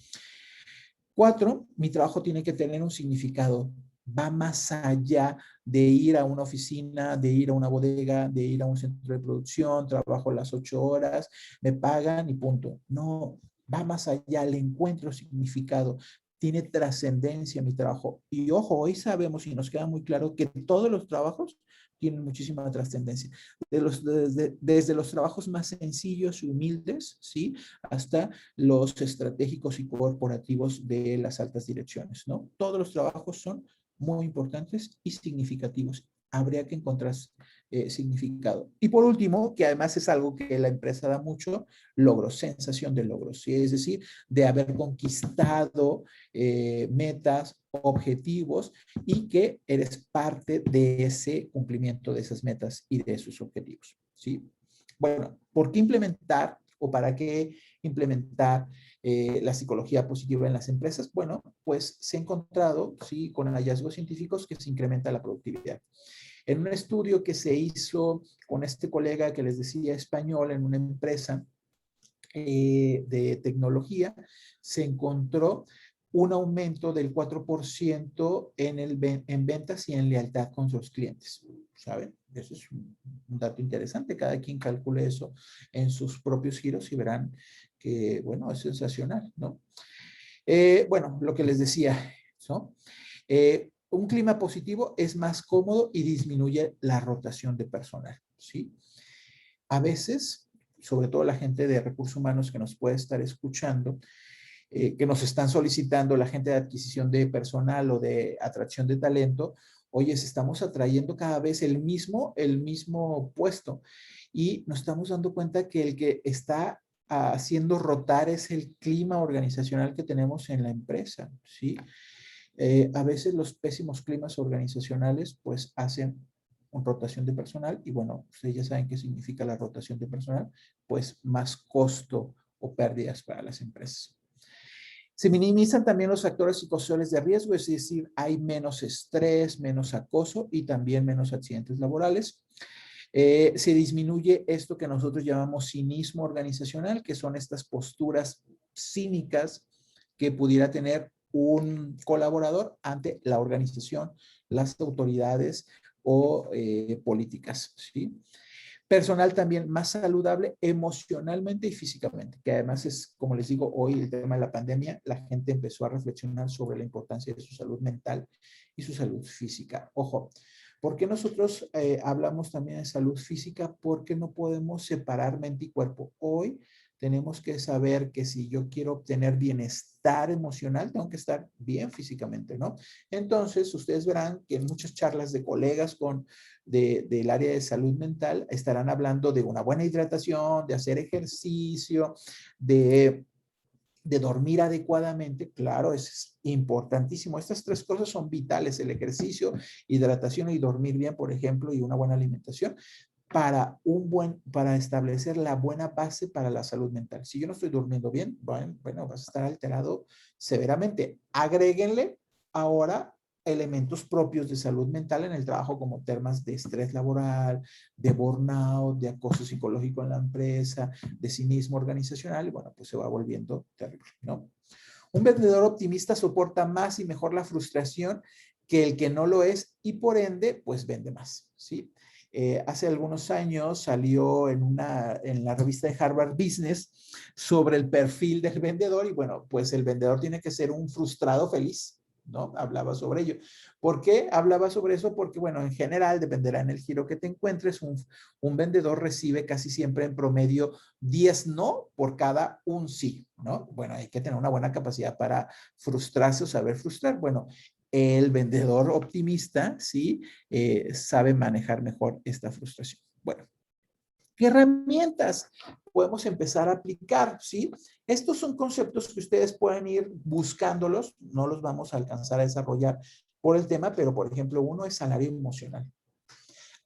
4, mi trabajo tiene que tener un significado, va más allá de ir a una oficina, de ir a una bodega, de ir a un centro de producción, trabajo las 8 horas, me pagan y punto. No, va más allá, le encuentro significado, tiene trascendencia mi trabajo. Y ojo, hoy sabemos y nos queda muy claro que todos los trabajos tienen muchísima trascendencia. Desde los trabajos más sencillos y humildes, ¿sí? Hasta los estratégicos y corporativos de las altas direcciones, ¿no? Todos los trabajos son muy importantes y significativos. Habría que encontrar significado. Y por último, que además es algo que la empresa da mucho, logros, sensación de logros, ¿sí? Es decir, de haber conquistado metas, objetivos y que eres parte de ese cumplimiento de esas metas y de esos objetivos, ¿sí? Bueno, ¿por qué implementar o para qué implementar la psicología positiva en las empresas? Bueno, pues se ha encontrado, sí, con hallazgos científicos que se incrementa la productividad. En un estudio que se hizo con este colega que les decía español en una empresa de tecnología, se encontró un aumento del 4% en ventas y en lealtad con sus clientes. ¿Saben? Eso es un dato interesante. Cada quien calcule eso en sus propios giros y verán que, bueno, es sensacional, ¿no? Bueno, lo que les decía, ¿no? Un clima positivo es más cómodo y disminuye la rotación de personal, ¿sí? A veces, sobre todo la gente de recursos humanos que nos puede estar escuchando, que nos están solicitando, la gente de adquisición de personal o de atracción de talento, oye, estamos atrayendo cada vez el mismo puesto y nos estamos dando cuenta que el que está haciendo rotar es el clima organizacional que tenemos en la empresa, ¿sí? A veces los pésimos climas organizacionales pues hacen rotación de personal y bueno, ustedes ya saben qué significa la rotación de personal, pues más costo o pérdidas para las empresas. Se minimizan también los factores psicosociales de riesgo, es decir, hay menos estrés, menos acoso y también menos accidentes laborales. Se disminuye esto que nosotros llamamos cinismo organizacional, que son estas posturas cínicas que pudiera tener un colaborador ante la organización, las autoridades o políticas, ¿sí? Personal también más saludable emocionalmente y físicamente, que además es, como les digo, hoy el tema de la pandemia, la gente empezó a reflexionar sobre la importancia de su salud mental y su salud física. Ojo, ¿por qué nosotros hablamos también de salud física? Porque no podemos separar mente y cuerpo. Hoy tenemos que saber que si yo quiero obtener bienestar emocional, tengo que estar bien físicamente, ¿no? Entonces, ustedes verán que en muchas charlas de colegas del área de salud mental estarán hablando de una buena hidratación, de hacer ejercicio, de dormir adecuadamente. Claro, es importantísimo. Estas tres cosas son vitales: el ejercicio, hidratación y dormir bien, por ejemplo, y una buena alimentación para establecer la buena base para la salud mental. Si yo no estoy durmiendo bien, bueno, vas a estar alterado severamente. Agréguenle ahora elementos propios de salud mental en el trabajo, como temas de estrés laboral, de burnout, de acoso psicológico en la empresa, de cinismo organizacional, y bueno, pues se va volviendo terrible, ¿no? Un vendedor optimista soporta más y mejor la frustración que el que no lo es y por ende, pues vende más, ¿sí? Hace algunos años salió en la revista de Harvard Business sobre el perfil del vendedor y bueno, pues el vendedor tiene que ser un frustrado feliz, ¿no? Hablaba sobre ello. ¿Por qué hablaba sobre eso? Porque, bueno, en general, dependerá en el giro que te encuentres, un vendedor recibe casi siempre en promedio 10 no por cada un sí, ¿no? Bueno, hay que tener una buena capacidad para frustrarse o saber frustrar. Bueno, el vendedor optimista, ¿sí? Sabe manejar mejor esta frustración. Bueno, ¿qué herramientas podemos empezar a aplicar? ¿Sí? Estos son conceptos que ustedes pueden ir buscándolos, no los vamos a alcanzar a desarrollar por el tema, pero por ejemplo, uno es salario emocional.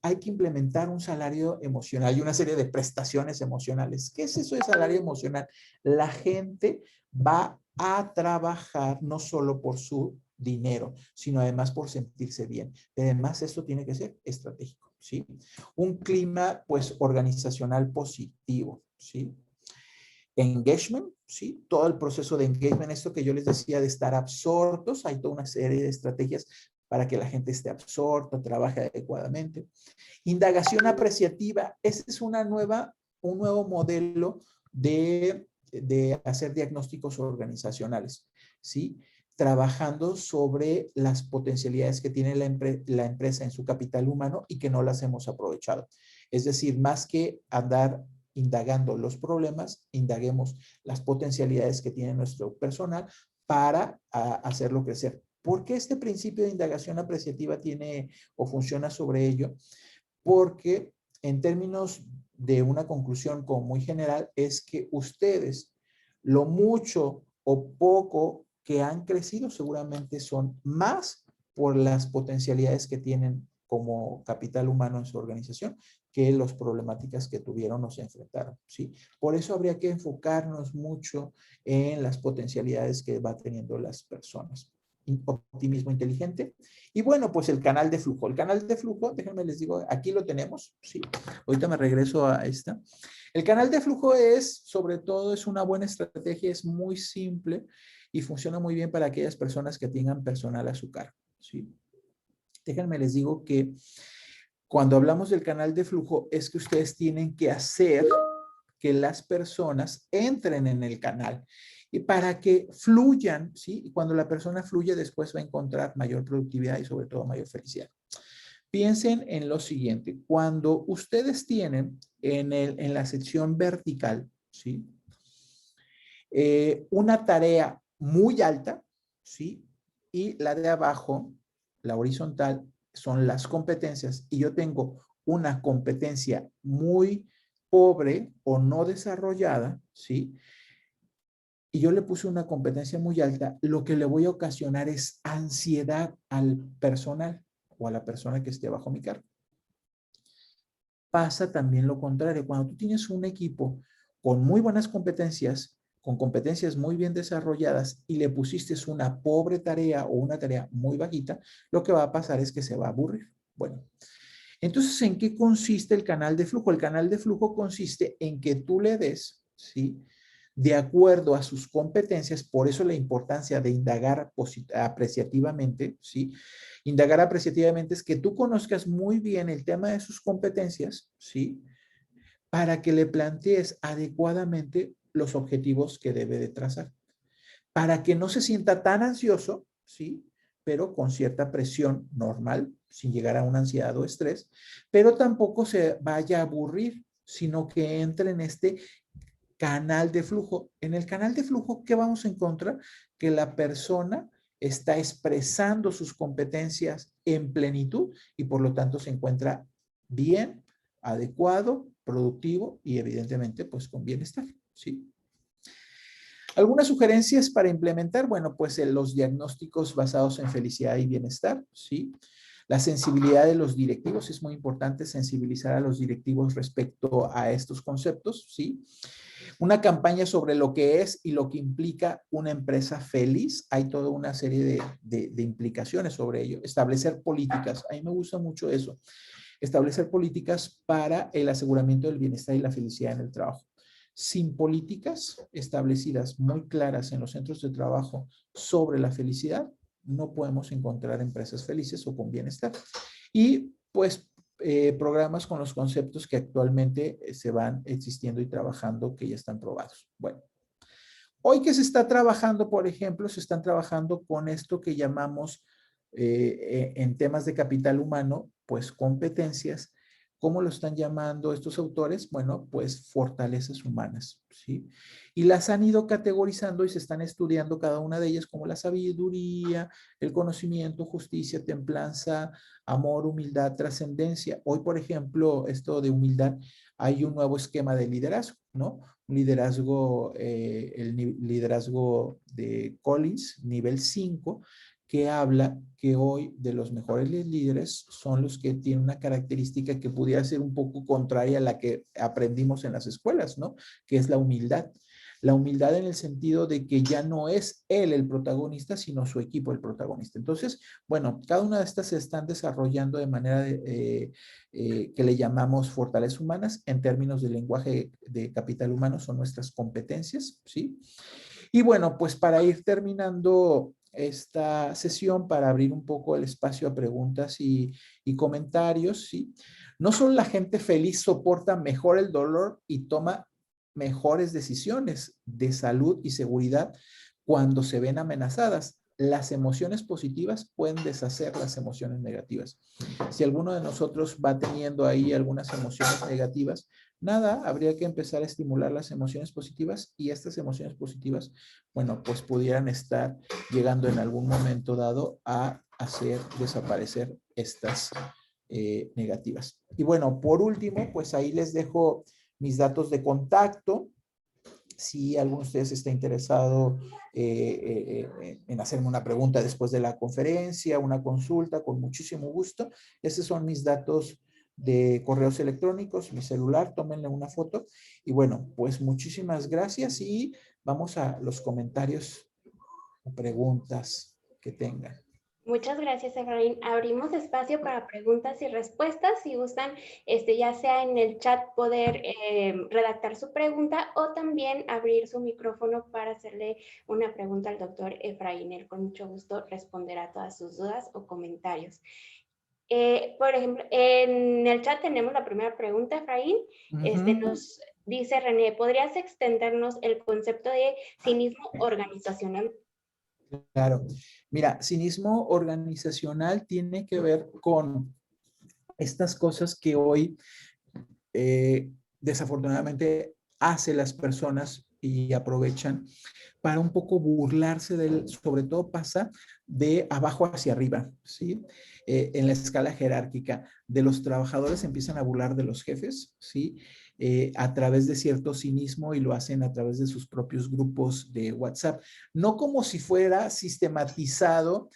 Hay que implementar un salario emocional y una serie de prestaciones emocionales. ¿Qué es eso de salario emocional? La gente va a trabajar no solo por su dinero, sino además por sentirse bien. Pero además esto tiene que ser estratégico, ¿sí? Un clima, pues, organizacional positivo, ¿sí? Engagement, ¿sí? Todo el proceso de engagement, esto que yo les decía de estar absortos, hay toda una serie de estrategias para que la gente esté absorta, trabaje adecuadamente. Indagación apreciativa, ese es un nuevo modelo de hacer diagnósticos organizacionales, ¿sí? Trabajando sobre las potencialidades que tiene la empresa en su capital humano y que no las hemos aprovechado. Es decir, más que andar indagando los problemas, indaguemos las potencialidades que tiene nuestro personal para hacerlo crecer. ¿Por qué este principio de indagación apreciativa tiene o funciona sobre ello? Porque en términos de una conclusión como muy general es que ustedes, lo mucho o poco que han crecido seguramente son más por las potencialidades que tienen como capital humano en su organización que las problemáticas que tuvieron o se enfrentaron, ¿sí? Por eso habría que enfocarnos mucho en las potencialidades que va teniendo las personas. Optimismo inteligente. Y bueno, pues el canal de flujo. El canal de flujo, déjenme les digo, aquí lo tenemos, ¿sí? Ahorita me regreso a esta. El canal de flujo es, sobre todo, es una buena estrategia, es muy simple y funciona muy bien para aquellas personas que tengan personal a su cargo, ¿sí? Déjenme les digo que cuando hablamos del canal de flujo es que ustedes tienen que hacer que las personas entren en el canal y para que fluyan, ¿sí? Y cuando la persona fluye después va a encontrar mayor productividad y sobre todo mayor felicidad. Piensen en lo siguiente, cuando ustedes tienen en la sección vertical, ¿sí? Una tarea muy alta, ¿sí? Y la de abajo, la horizontal, son las competencias y yo tengo una competencia muy pobre o no desarrollada, ¿sí? Y yo le puse una competencia muy alta, lo que le voy a ocasionar es ansiedad al personal o a la persona que esté bajo mi cargo. Pasa también lo contrario. Cuando tú tienes un equipo con muy buenas competencias, con competencias muy bien desarrolladas y le pusiste una pobre tarea o una tarea muy bajita, lo que va a pasar es que se va a aburrir. Bueno, entonces, ¿en qué consiste el canal de flujo? El canal de flujo consiste en que tú le des, ¿sí? De acuerdo a sus competencias, por eso la importancia de indagar apreciativamente, ¿sí? Indagar apreciativamente es que tú conozcas muy bien el tema de sus competencias, ¿sí? Para que le plantees adecuadamente los objetivos que debe de trazar. Para que no se sienta tan ansioso, ¿sí? Pero con cierta presión normal, sin llegar a una ansiedad o estrés, pero tampoco se vaya a aburrir, sino que entre en este canal de flujo. En el canal de flujo, ¿qué vamos a encontrar? Que la persona está expresando sus competencias en plenitud y por lo tanto se encuentra bien, adecuado, productivo y evidentemente pues con bienestar, ¿sí? Algunas sugerencias para implementar, bueno, pues los diagnósticos basados en felicidad y bienestar, ¿sí? La sensibilidad de los directivos, es muy importante sensibilizar a los directivos respecto a estos conceptos, ¿sí? Una campaña sobre lo que es y lo que implica una empresa feliz. Hay toda una serie de implicaciones sobre ello. Establecer políticas. A mí me gusta mucho eso. Establecer políticas para el aseguramiento del bienestar y la felicidad en el trabajo. Sin políticas establecidas muy claras en los centros de trabajo sobre la felicidad, no podemos encontrar empresas felices o con bienestar. Y pues programas con los conceptos que actualmente se van existiendo y trabajando que ya están probados. Bueno, hoy que se está trabajando, por ejemplo, se están trabajando con esto que llamamos en temas de capital humano, pues competencias. ¿Cómo lo están llamando estos autores? Bueno, pues fortalezas humanas, ¿sí? Y las han ido categorizando y se están estudiando cada una de ellas como la sabiduría, el conocimiento, justicia, templanza, amor, humildad, trascendencia. Hoy, por ejemplo, esto de humildad, hay un nuevo esquema de liderazgo, ¿no? Un liderazgo, el liderazgo de Collins, nivel 5, que habla que hoy de los mejores líderes son los que tienen una característica que pudiera ser un poco contraria a la que aprendimos en las escuelas, ¿no? Que es la humildad. La humildad en el sentido de que ya no es él el protagonista, sino su equipo el protagonista. Entonces, bueno, cada una de estas se están desarrollando de manera que le llamamos fortalezas humanas. En términos de lenguaje de capital humano son nuestras competencias, ¿sí? Y bueno, pues para ir terminando esta sesión para abrir un poco el espacio a preguntas y comentarios, ¿sí? No solo la gente feliz soporta mejor el dolor y toma mejores decisiones de salud y seguridad cuando se ven amenazadas. Las emociones positivas pueden deshacer las emociones negativas. Si alguno de nosotros va teniendo ahí algunas emociones negativas, nada, habría que empezar a estimular las emociones positivas y estas emociones positivas, bueno, pues pudieran estar llegando en algún momento dado a hacer desaparecer estas negativas. Y bueno, por último, pues ahí les dejo mis datos de contacto. Si alguno de ustedes está interesado en hacerme una pregunta después de la conferencia, una consulta, con muchísimo gusto. Estos son mis datos de correos electrónicos, mi celular, tómenle una foto. Y bueno, pues muchísimas gracias y vamos a los comentarios o preguntas que tengan. Muchas gracias, Efraín. Abrimos espacio para preguntas y respuestas. Si gustan, ya sea en el chat poder redactar su pregunta o también abrir su micrófono para hacerle una pregunta al doctor Efraín. Él con mucho gusto responderá todas sus dudas o comentarios. Por ejemplo, en el chat tenemos la primera pregunta, Efraín. Nos dice René, ¿podrías extendernos el concepto de cinismo organizacional? Claro. Mira, cinismo organizacional tiene que ver con estas cosas que hoy desafortunadamente hace las personas y aprovechan para un poco burlarse del, sobre todo pasa de abajo hacia arriba, ¿sí? En la escala jerárquica de los trabajadores empiezan a burlar de los jefes, ¿sí? A través de cierto cinismo y lo hacen a través de sus propios grupos de WhatsApp. No como si fuera sistematizado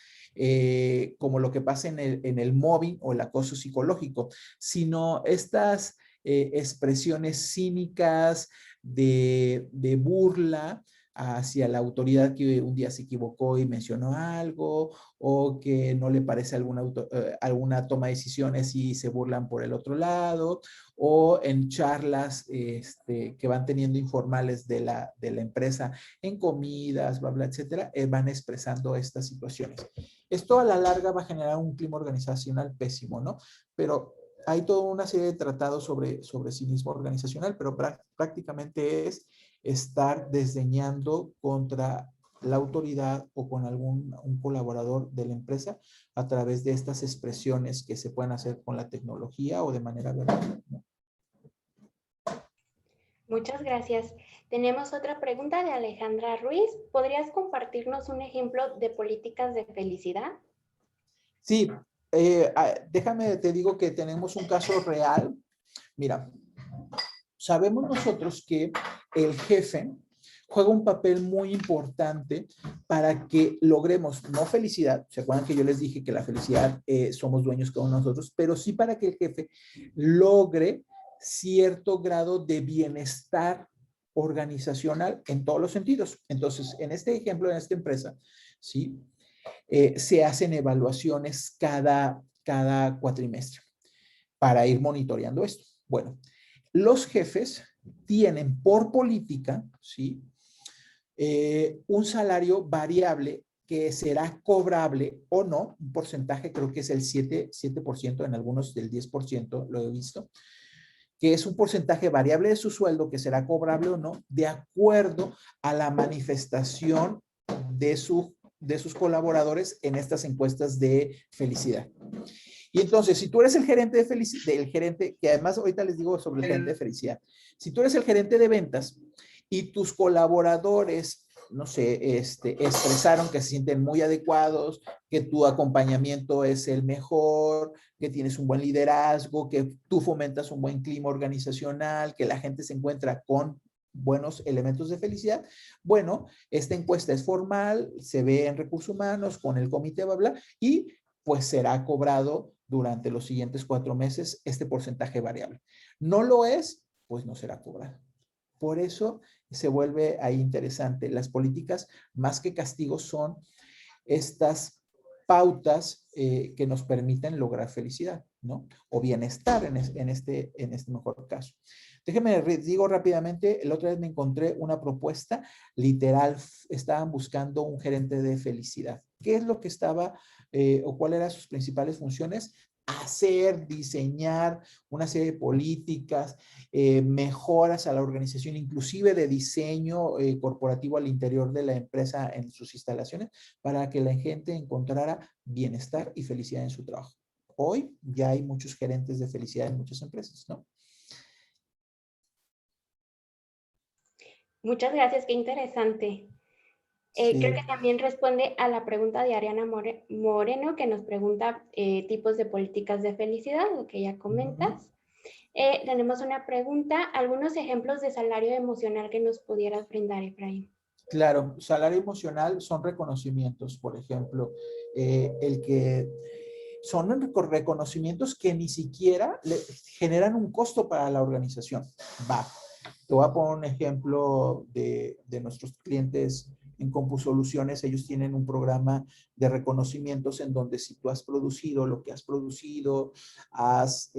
como lo que pasa en el mobbing o el acoso psicológico, sino estas expresiones cínicas de burla hacia la autoridad que un día se equivocó y mencionó algo o que no le parece alguna toma de decisiones y se burlan por el otro lado o en charlas que van teniendo informales de la empresa en comidas, bla, bla, etcétera, van expresando estas situaciones. Esto a la larga va a generar un clima organizacional pésimo, ¿no? Pero hay toda una serie de tratados sobre cinismo organizacional, pero prácticamente es estar desdeñando contra la autoridad o con un colaborador de la empresa a través de estas expresiones que se pueden hacer con la tecnología o de manera verbal, ¿no? Muchas gracias. Tenemos otra pregunta de Alejandra Ruiz. ¿Podrías compartirnos un ejemplo de políticas de felicidad? Sí, déjame, te digo que tenemos un caso real. Mira, sabemos nosotros que el jefe juega un papel muy importante para que logremos, no felicidad, ¿se acuerdan que yo les dije que la felicidad somos dueños cada uno de nosotros? Pero sí para que el jefe logre cierto grado de bienestar organizacional en todos los sentidos. Entonces, en este ejemplo, en esta empresa, ¿sí? Se hacen evaluaciones cada cuatrimestre para ir monitoreando esto. Bueno, los jefes tienen por política, ¿sí? Un salario variable que será cobrable o no, un porcentaje, creo que es el 7%, en algunos del 10%, lo he visto, que es un porcentaje variable de su sueldo que será cobrable o no, de acuerdo a la manifestación de sus colaboradores en estas encuestas de felicidad. Y entonces, si tú eres el gerente de felicidad, el gerente, que además ahorita les digo sobre el gerente de felicidad, si tú eres el gerente de ventas y tus colaboradores, no sé, expresaron que se sienten muy adecuados, que tu acompañamiento es el mejor, que tienes un buen liderazgo, que tú fomentas un buen clima organizacional, que la gente se encuentra con buenos elementos de felicidad. Bueno, esta encuesta es formal, se ve en recursos humanos con el comité, bla, bla, y pues será cobrado durante los siguientes 4 meses este porcentaje variable. No lo es, pues no será cobrado. Por eso se vuelve ahí interesante. Las políticas, más que castigos, son estas pautas que nos permiten lograr felicidad, ¿no? O bienestar en este mejor caso. Déjenme digo rápidamente, la otra vez me encontré una propuesta, literal, estaban buscando un gerente de felicidad. ¿Qué es lo que estaba o cuáles eran sus principales funciones? Hacer, diseñar una serie de políticas, mejoras a la organización, inclusive de diseño corporativo al interior de la empresa en sus instalaciones, para que la gente encontrara bienestar y felicidad en su trabajo. Hoy ya hay muchos gerentes de felicidad en muchas empresas, ¿no? Muchas gracias, qué interesante. Creo que Sí. también responde a la pregunta de Ariana Moreno, que nos pregunta tipos de políticas de felicidad, lo que ya comentas. Tenemos una pregunta, algunos ejemplos de salario emocional que nos pudieras brindar, Efraín. Claro, salario emocional son reconocimientos, por ejemplo, el que son reconocimientos que ni siquiera le generan un costo para la organización. Va, te voy a poner un ejemplo de nuestros clientes en CompuSoluciones. Ellos tienen un programa de reconocimientos en donde si tú has producido lo que has producido, has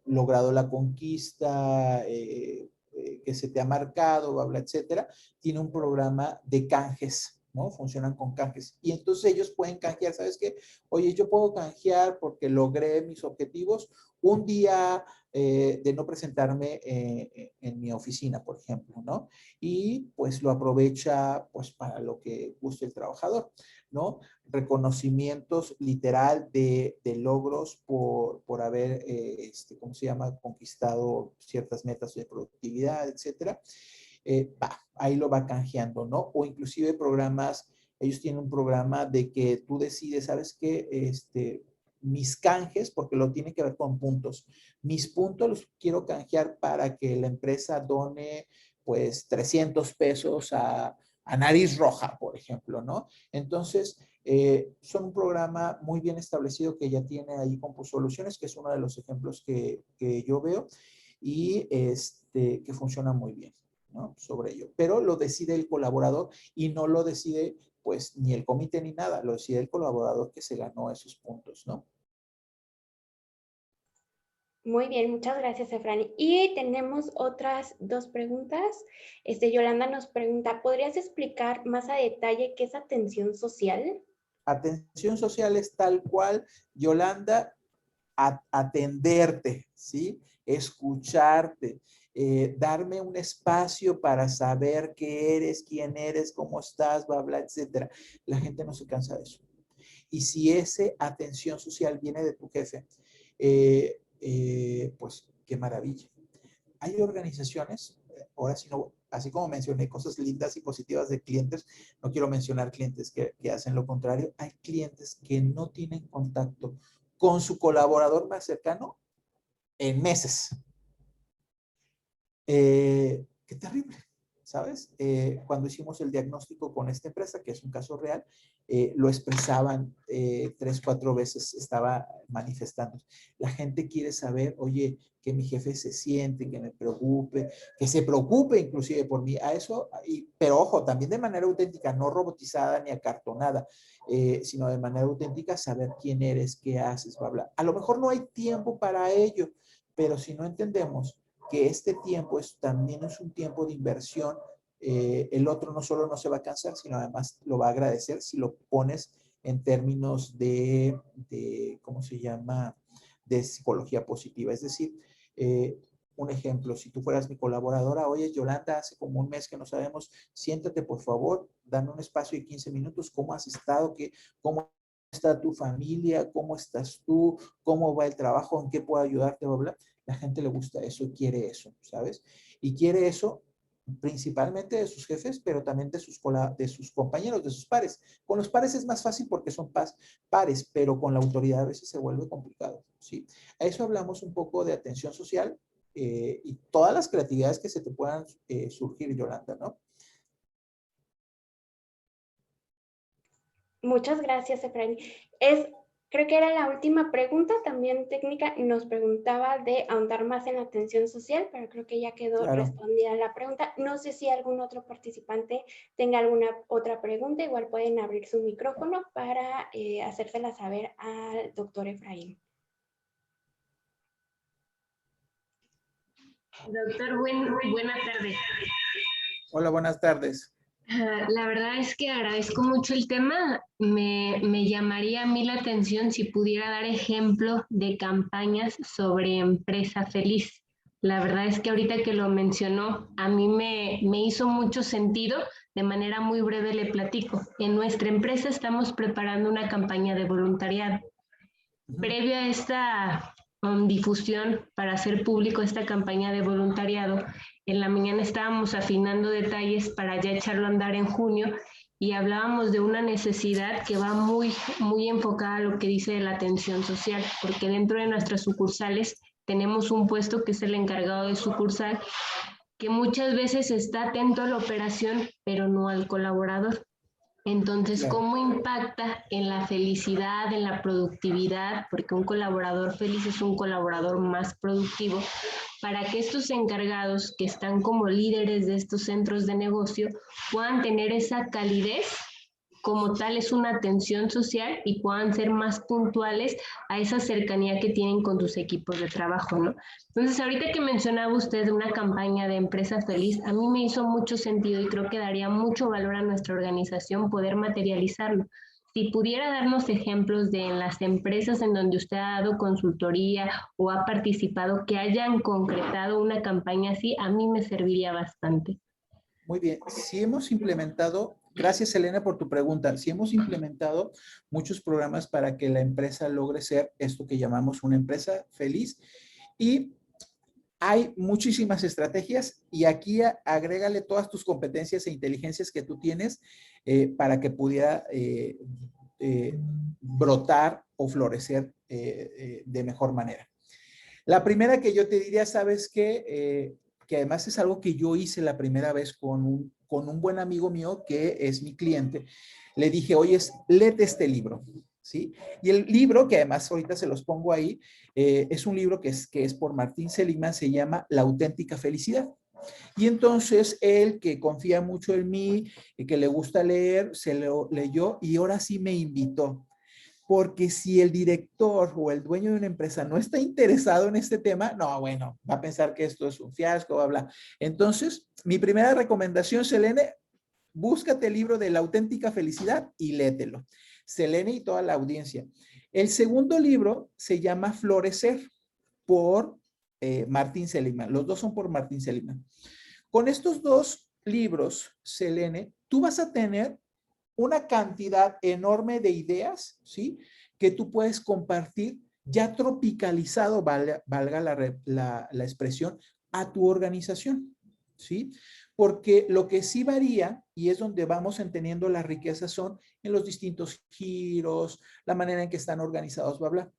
logrado la conquista, que se te ha marcado, bla, bla, etcétera, tiene un programa de canjes, ¿no? Funcionan con canjes. Y entonces ellos pueden canjear, ¿sabes qué? Oye, yo puedo canjear porque logré mis objetivos un día de no presentarme en mi oficina, por ejemplo, ¿no? Y pues lo aprovecha pues para lo que guste el trabajador, ¿no? Reconocimientos literal de logros por haber, ¿cómo se llama? Conquistado ciertas metas de productividad, etcétera. Ahí lo va canjeando, ¿no? O inclusive programas, ellos tienen un programa de que tú decides, ¿sabes qué? Mis canjes, porque lo tiene que ver con puntos. Mis puntos los quiero canjear para que la empresa done pues 300 pesos a Nariz Roja, por ejemplo, ¿no? Entonces, son un programa muy bien establecido que ya tiene ahí CompuSoluciones, que es uno de los ejemplos que yo veo y que funciona muy bien, ¿no? Sobre ello. Pero lo decide el colaborador y no lo decide pues ni el comité ni nada, lo decide el colaborador que se ganó esos puntos, ¿no? Muy bien, muchas gracias, Efraín. Y tenemos otras dos preguntas. Yolanda nos pregunta, ¿podrías explicar más a detalle qué es atención social? Atención social es tal cual, Yolanda, atenderte, ¿sí? Escucharte, darme un espacio para saber qué eres, quién eres, cómo estás, bla, bla, etcétera. La gente no se cansa de eso. Y si ese atención social viene de tu jefe, pues qué maravilla. Hay organizaciones, ahora sí no, así como mencioné cosas lindas y positivas de clientes, no quiero mencionar clientes que hacen lo contrario. Hay clientes que no tienen contacto con su colaborador más cercano en meses. Qué terrible, ¿sabes? Cuando hicimos el diagnóstico con esta empresa, que es un caso real, lo expresaban 3, 4 veces, estaba manifestando. La gente quiere saber, oye, que mi jefe se siente, que me preocupe, que se preocupe inclusive por mí. A eso, pero ojo, también de manera auténtica, no robotizada ni acartonada, sino de manera auténtica, saber quién eres, qué haces, bla, bla. A lo mejor no hay tiempo para ello, pero si no entendemos que este tiempo también es un tiempo de inversión, el otro no solo no se va a cansar, sino además lo va a agradecer si lo pones en términos ¿cómo se llama? De psicología positiva. Es decir, un ejemplo, si tú fueras mi colaboradora, oye, Yolanda, hace como un mes que no sabemos, siéntate por favor, dame un espacio de 15 minutos, ¿cómo has estado? ¿Cómo está tu familia? ¿Cómo estás tú? ¿Cómo va el trabajo? ¿En qué puedo ayudarte? Bla, bla. La gente le gusta eso y quiere eso, ¿sabes? Y quiere eso principalmente de sus jefes, pero también de sus compañeros, de sus pares. Con los pares es más fácil porque son pares, pero con la autoridad a veces se vuelve complicado, ¿sí? A eso hablamos un poco de atención social y todas las creatividades que se te puedan surgir, Yolanda, ¿no? Muchas gracias, Efraín. Creo que era la última pregunta, también técnica, nos preguntaba de ahondar más en la atención social, pero creo que ya quedó Claro. respondida la pregunta. No sé si algún otro participante tenga alguna otra pregunta, igual pueden abrir su micrófono para hacérsela saber al doctor Efraín. Doctor, buenas tardes. Hola, buenas tardes. La verdad es que agradezco mucho el tema. Me llamaría a mí la atención si pudiera dar ejemplo de campañas sobre empresa feliz. La verdad es que ahorita que lo mencionó, a mí me hizo mucho sentido. De manera muy breve le platico. En nuestra empresa estamos preparando una campaña de voluntariado. Ujú. Previo a esta difusión para hacer público esta campaña de voluntariado, en la mañana estábamos afinando detalles para ya echarlo a andar en junio y hablábamos de una necesidad que va muy enfocada a lo que dice de la atención social, porque dentro de nuestras sucursales tenemos un puesto que es el encargado de sucursal, que muchas veces está atento a la operación, pero no al colaborador. Entonces, Claro. ¿cómo impacta en la felicidad, en la productividad? Porque un colaborador feliz es un colaborador más productivo, para que estos encargados que están como líderes de estos centros de negocio puedan tener esa calidez como tal es una atención social y puedan ser más puntuales a esa cercanía que tienen con sus equipos de trabajo, ¿no? Entonces, ahorita que mencionaba usted una campaña de empresa feliz, a mí me hizo mucho sentido y creo que daría mucho valor a nuestra organización poder materializarlo. Si pudiera darnos ejemplos de en las empresas en donde usted ha dado consultoría o ha participado que hayan concretado una campaña así, a mí me serviría bastante. Muy bien, si hemos implementado, gracias Elena por tu pregunta, si hemos implementado muchos programas para que la empresa logre ser esto que llamamos una empresa feliz y hay muchísimas estrategias y aquí agrégale todas tus competencias e inteligencias que tú tienes para que pudiera brotar o florecer de mejor manera. La primera que yo te diría, ¿sabes qué? Que además es algo que yo hice la primera vez con un buen amigo mío que es mi cliente. Le dije, oye, léete este libro, ¿sí? Y el libro, que además ahorita se los pongo ahí, es un libro que es por Martín Seligman, se llama La auténtica felicidad. Y entonces él, que confía mucho en mí, y que le gusta leer, se lo leyó y ahora sí me invitó. Porque si el director o el dueño de una empresa no está interesado en este tema, no, bueno, va a pensar que esto es un fiasco, bla, bla. Entonces, mi primera recomendación, Selene, búscate el libro de La auténtica felicidad y léetelo. Selene y toda la audiencia. El segundo libro se llama Florecer por Martín Seligman. Los dos son por Martín Seligman. Con estos dos libros, Selene, tú vas a tener una cantidad enorme de ideas, ¿sí? Que tú puedes compartir ya tropicalizado, valga la expresión, a tu organización, ¿sí? Porque lo que sí varía, y es donde vamos entendiendo la riqueza, son en los distintos giros, la manera en que están organizados, bla, bla.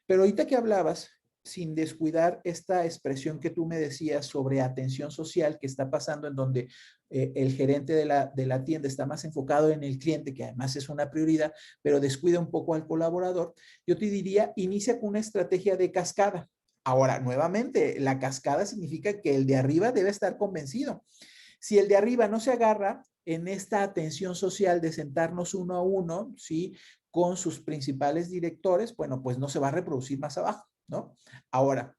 Pero ahorita que hablabas, sin descuidar esta expresión que tú me decías sobre atención social que está pasando en donde el gerente de la tienda está más enfocado en el cliente, que además es una prioridad, pero descuida un poco al colaborador, yo te diría, inicia con una estrategia de cascada. Ahora, nuevamente, la cascada significa que el de arriba debe estar convencido. Si el de arriba no se agarra en esta atención social de sentarnos uno a uno, ¿sí? Con sus principales directores, bueno, pues no se va a reproducir más abajo, ¿no? Ahora,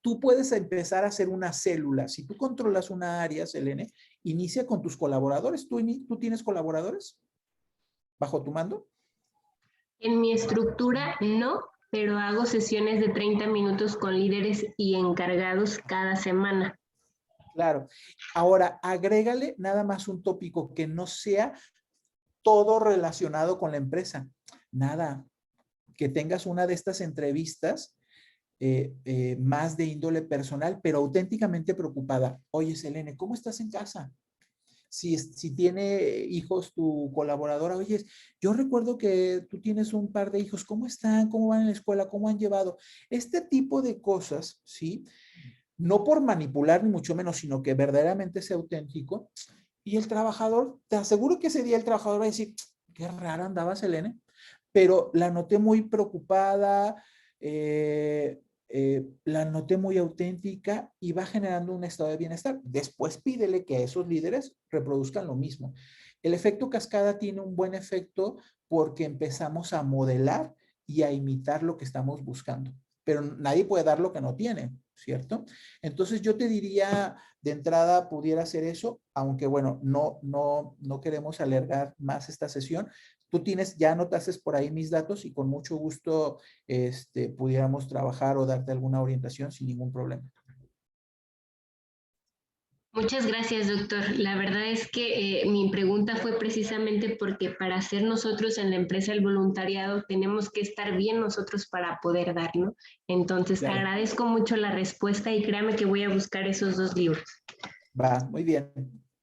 tú puedes empezar a hacer una célula. Si tú controlas una área, Selene, inicia con tus colaboradores. ¿Tú tienes colaboradores bajo tu mando? En mi estructura no, pero hago sesiones de 30 minutos con líderes y encargados cada semana. Claro. Ahora, agrégale nada más un tópico que no sea todo relacionado con la empresa. Nada. Que tengas una de estas entrevistas más de índole personal, pero auténticamente preocupada. Oye, Selene, ¿cómo estás en casa? Si tiene hijos tu colaboradora, oye, yo recuerdo que tú tienes un par de hijos, ¿cómo están? ¿Cómo van en la escuela? ¿Cómo han llevado? Este tipo de cosas, ¿sí? No por manipular ni mucho menos, sino que verdaderamente sea auténtico. Y el trabajador, te aseguro que ese día el trabajador va a decir, qué rara andaba Selene, pero la noté muy preocupada, la noté muy auténtica y va generando un estado de bienestar. Después pídele que esos líderes reproduzcan lo mismo. El efecto cascada tiene un buen efecto porque empezamos a modelar y a imitar lo que estamos buscando, pero nadie puede dar lo que no tiene, ¿cierto? Entonces yo te diría, de entrada pudiera hacer eso, aunque bueno, no queremos alargar más esta sesión. Tú tienes, ya anotaste por ahí mis datos y con mucho gusto pudiéramos trabajar o darte alguna orientación sin ningún problema. Muchas gracias, doctor. La verdad es que mi pregunta fue precisamente porque para hacer nosotros en la empresa el voluntariado tenemos que estar bien nosotros para poder dar, ¿no? Entonces, Claro. agradezco mucho la respuesta y créame que voy a buscar esos 2 libros. Va, muy bien.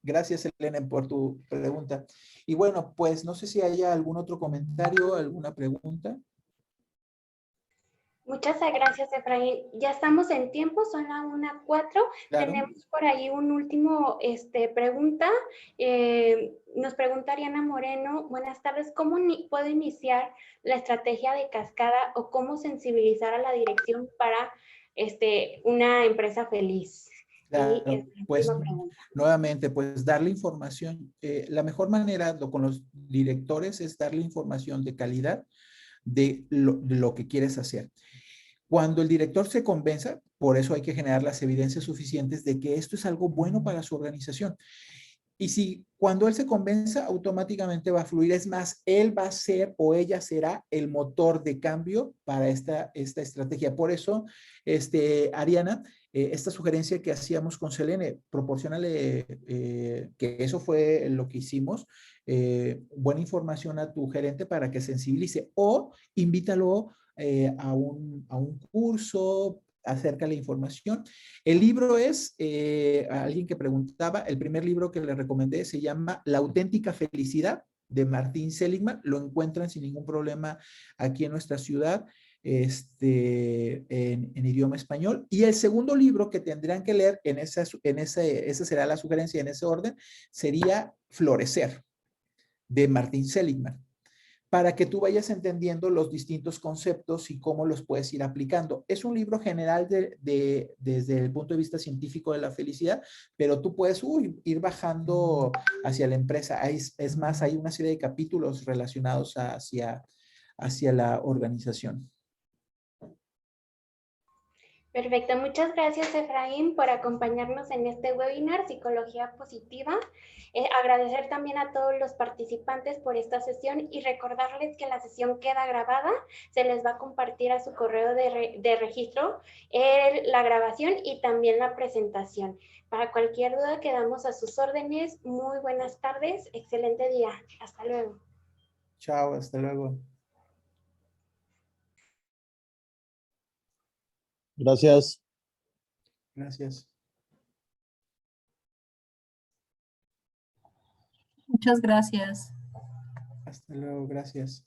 Gracias, Elena, por tu pregunta. Y bueno, pues no sé si haya algún otro comentario, alguna pregunta. Muchas gracias, Efraín. Ya estamos en tiempo, son las 1:04. Claro. Tenemos por ahí un último pregunta. Nos pregunta Ariana Moreno, buenas tardes, ¿cómo puedo iniciar la estrategia de cascada o cómo sensibilizar a la dirección para una empresa feliz? Claro, Y pues pregunta. nuevamente, pues darle información. La mejor manera con los directores es darle información de calidad de lo que quieres hacer. Cuando el director se convenza, por eso hay que generar las evidencias suficientes de que esto es algo bueno para su organización. Y si cuando él se convenza, automáticamente va a fluir. Es más, él va a ser o ella será el motor de cambio para esta estrategia. Por eso, Ariana, esta sugerencia que hacíamos con Selene, proporcionale, que eso fue lo que hicimos, buena información a tu gerente para que sensibilice o invítalo a un curso, acerca la información. El libro es, a alguien que preguntaba, el primer libro que le recomendé se llama La auténtica felicidad de Martín Seligman. Lo encuentran sin ningún problema aquí en nuestra ciudad, en idioma español. Y el segundo libro que tendrían que leer, esa será la sugerencia en ese orden, sería Florecer de Martín Seligman, para que tú vayas entendiendo los distintos conceptos y cómo los puedes ir aplicando. Es un libro general desde el punto de vista científico de la felicidad, pero tú puedes ir bajando hacia la empresa. Es más, hay una serie de capítulos relacionados hacia la organización. Perfecto, muchas gracias, Efraín, por acompañarnos en este webinar Psicología Positiva. Agradecer también a todos los participantes por esta sesión y recordarles que la sesión queda grabada, se les va a compartir a su correo de registro la grabación y también la presentación. Para cualquier duda quedamos a sus órdenes. Muy buenas tardes, excelente día. Hasta luego. Chao, hasta luego. Gracias. Gracias. Muchas gracias. Hasta luego, gracias.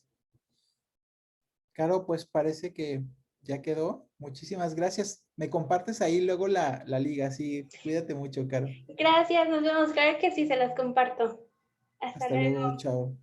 Caro, pues parece que ya quedó. Muchísimas gracias. Me compartes ahí luego la liga, sí. Cuídate mucho, Caro. Gracias, nos vemos. Claro que sí, se las comparto. Hasta luego. Luego, chao.